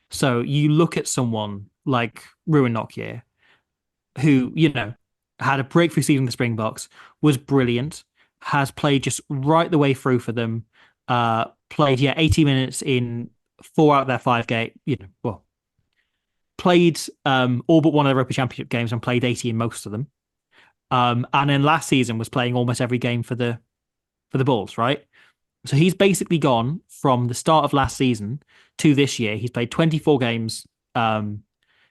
So you look at someone like Ruin Nokia, who, had a breakthrough season in the Springboks, was brilliant, has played just right the way through for them, played, 80 minutes in four out of their five well, played all but one of the Rugby Championship games and played 80 in most of them. And then last season was playing almost every game for the Bulls, right? So he's basically gone from the start of last season to this year. He's played 24 games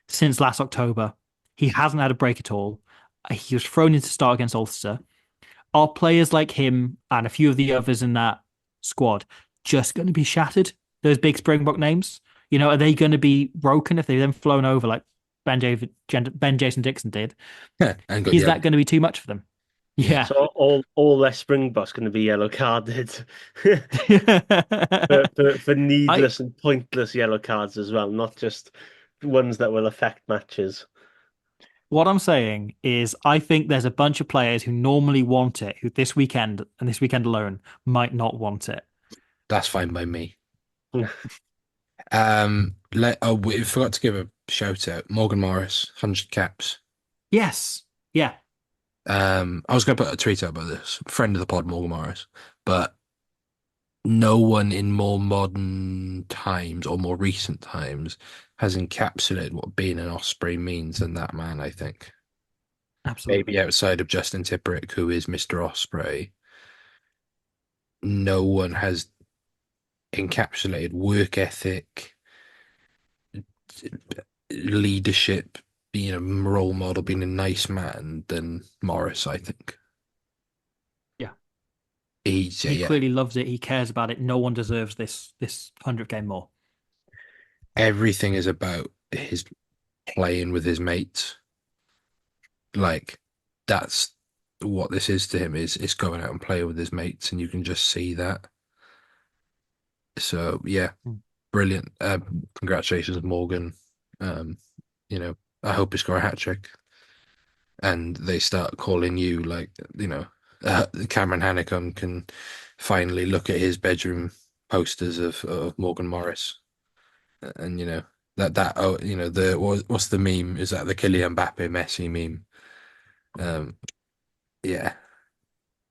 since last October. He hasn't had a break at all. He was thrown into start against Ulster. Are players like him and a few of the others in that squad just going to be shattered? Those big Springbok names? Are they going to be broken if they've then flown over like Ben Jason Dixon did? and got Is yellow. that going to be too much for them? Yeah. Yeah. So all their Springboks going to be yellow carded for I needless and pointless yellow cards as well, not just ones that will affect matches. What I'm saying is, I think there's a bunch of players who normally want it, who this weekend and this weekend alone might not want it. That's fine by me. We forgot to give a shout out. Morgan Morris, 100 caps. Yes. Yeah. I was going to put a tweet out about this. Friend of the pod, Morgan Morris, but no one in more modern times or more recent times has encapsulated what being an Osprey means than that man, I think. Maybe Absolutely. outside of Justin Tipperick, who is Mr. Osprey, no one has encapsulated work ethic, leadership, being a role model, being a nice man than Morris, I think. Yeah. He's, He yeah, clearly loves it. He cares about it. No one deserves this 100 game more. everything is about his playing with his mates. Like, that's what this is to him, is going out and playing with his mates, and you can just see that. So yeah, Mm. brilliant. Congratulations, Morgan. Um, I hope you score a hat trick. And they start calling you like, Cameron Hannicon can finally look at his bedroom posters of Morgan Morris, and what's the meme? Is that the Kylian Mbappe Messi meme? Um, yeah,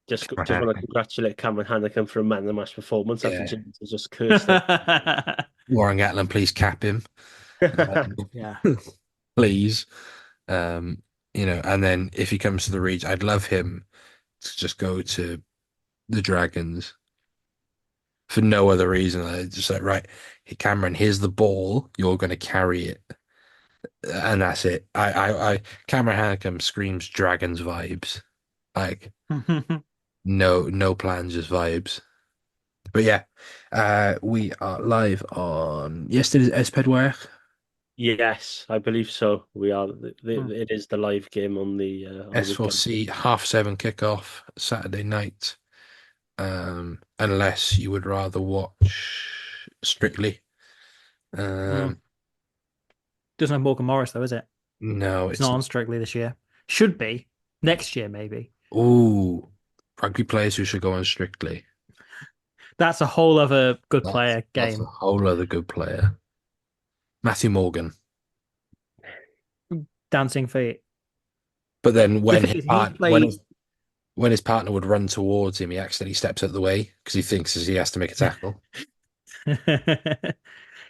Just Cameron want to Hannicon. congratulate Cameron Hannigan for a man of the match performance after Yeah, James has just cursed him. Warren Gatland, please cap him, Yeah. please. Um, and then if he comes to the Reach, I'd love him to just go to the Dragons for no other reason. Just like, right, hey, Cameron, here's the ball. You're going to carry it, and that's it. Cameron Hanekom screams Dragons vibes. Like, no plans, just vibes. But yeah, we are live on yesterday's Espedwire. Yes, I believe so. We are. Hmm. It is the live game on the weekend. S4C 7:30 kickoff Saturday night. Unless you would rather watch Strictly. Mm. Um, Doesn't have Morgan Morris though, is it? no, He's it's not on not. Strictly this year. Should be next year maybe. Ooh, rugby players who should go on Strictly. That's a whole other good That's player that's a game. whole other good player. Matthew Morgan. Dancing feet. But then The when thing his is, he's part played. when his partner would run towards him, he accidentally steps out the way because he thinks he has to make a tackle.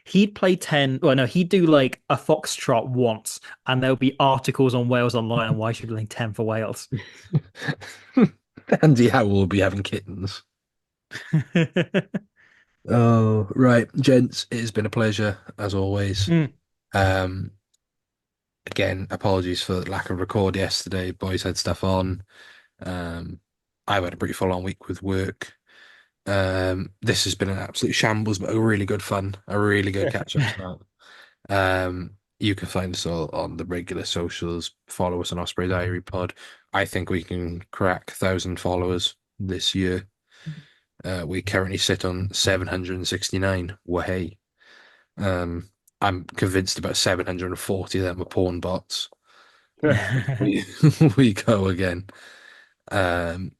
He'd play 10. Well, no, he'd do like a foxtrot once, and there'll be articles on Wales Online on why should play 10 for Wales. Andy Howell will be having kittens. Oh, right, gents, it has been a pleasure as always. Mm. Um, again, apologies for the lack of record yesterday. Boys had stuff on. I've had a pretty full on week with work. This has been an absolute shambles, but a really good fun, a really good catch up start. You can find us all on the regular socials. Follow us on Ospreys Eyrie Pod. I think we can crack 1,000 followers this year. We currently sit on 769. Wahey. I'm convinced about 740 of them are porn bots. We we go again. Um,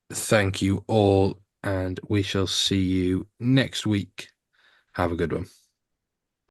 thank you all, and we shall see you next week. Have a good one.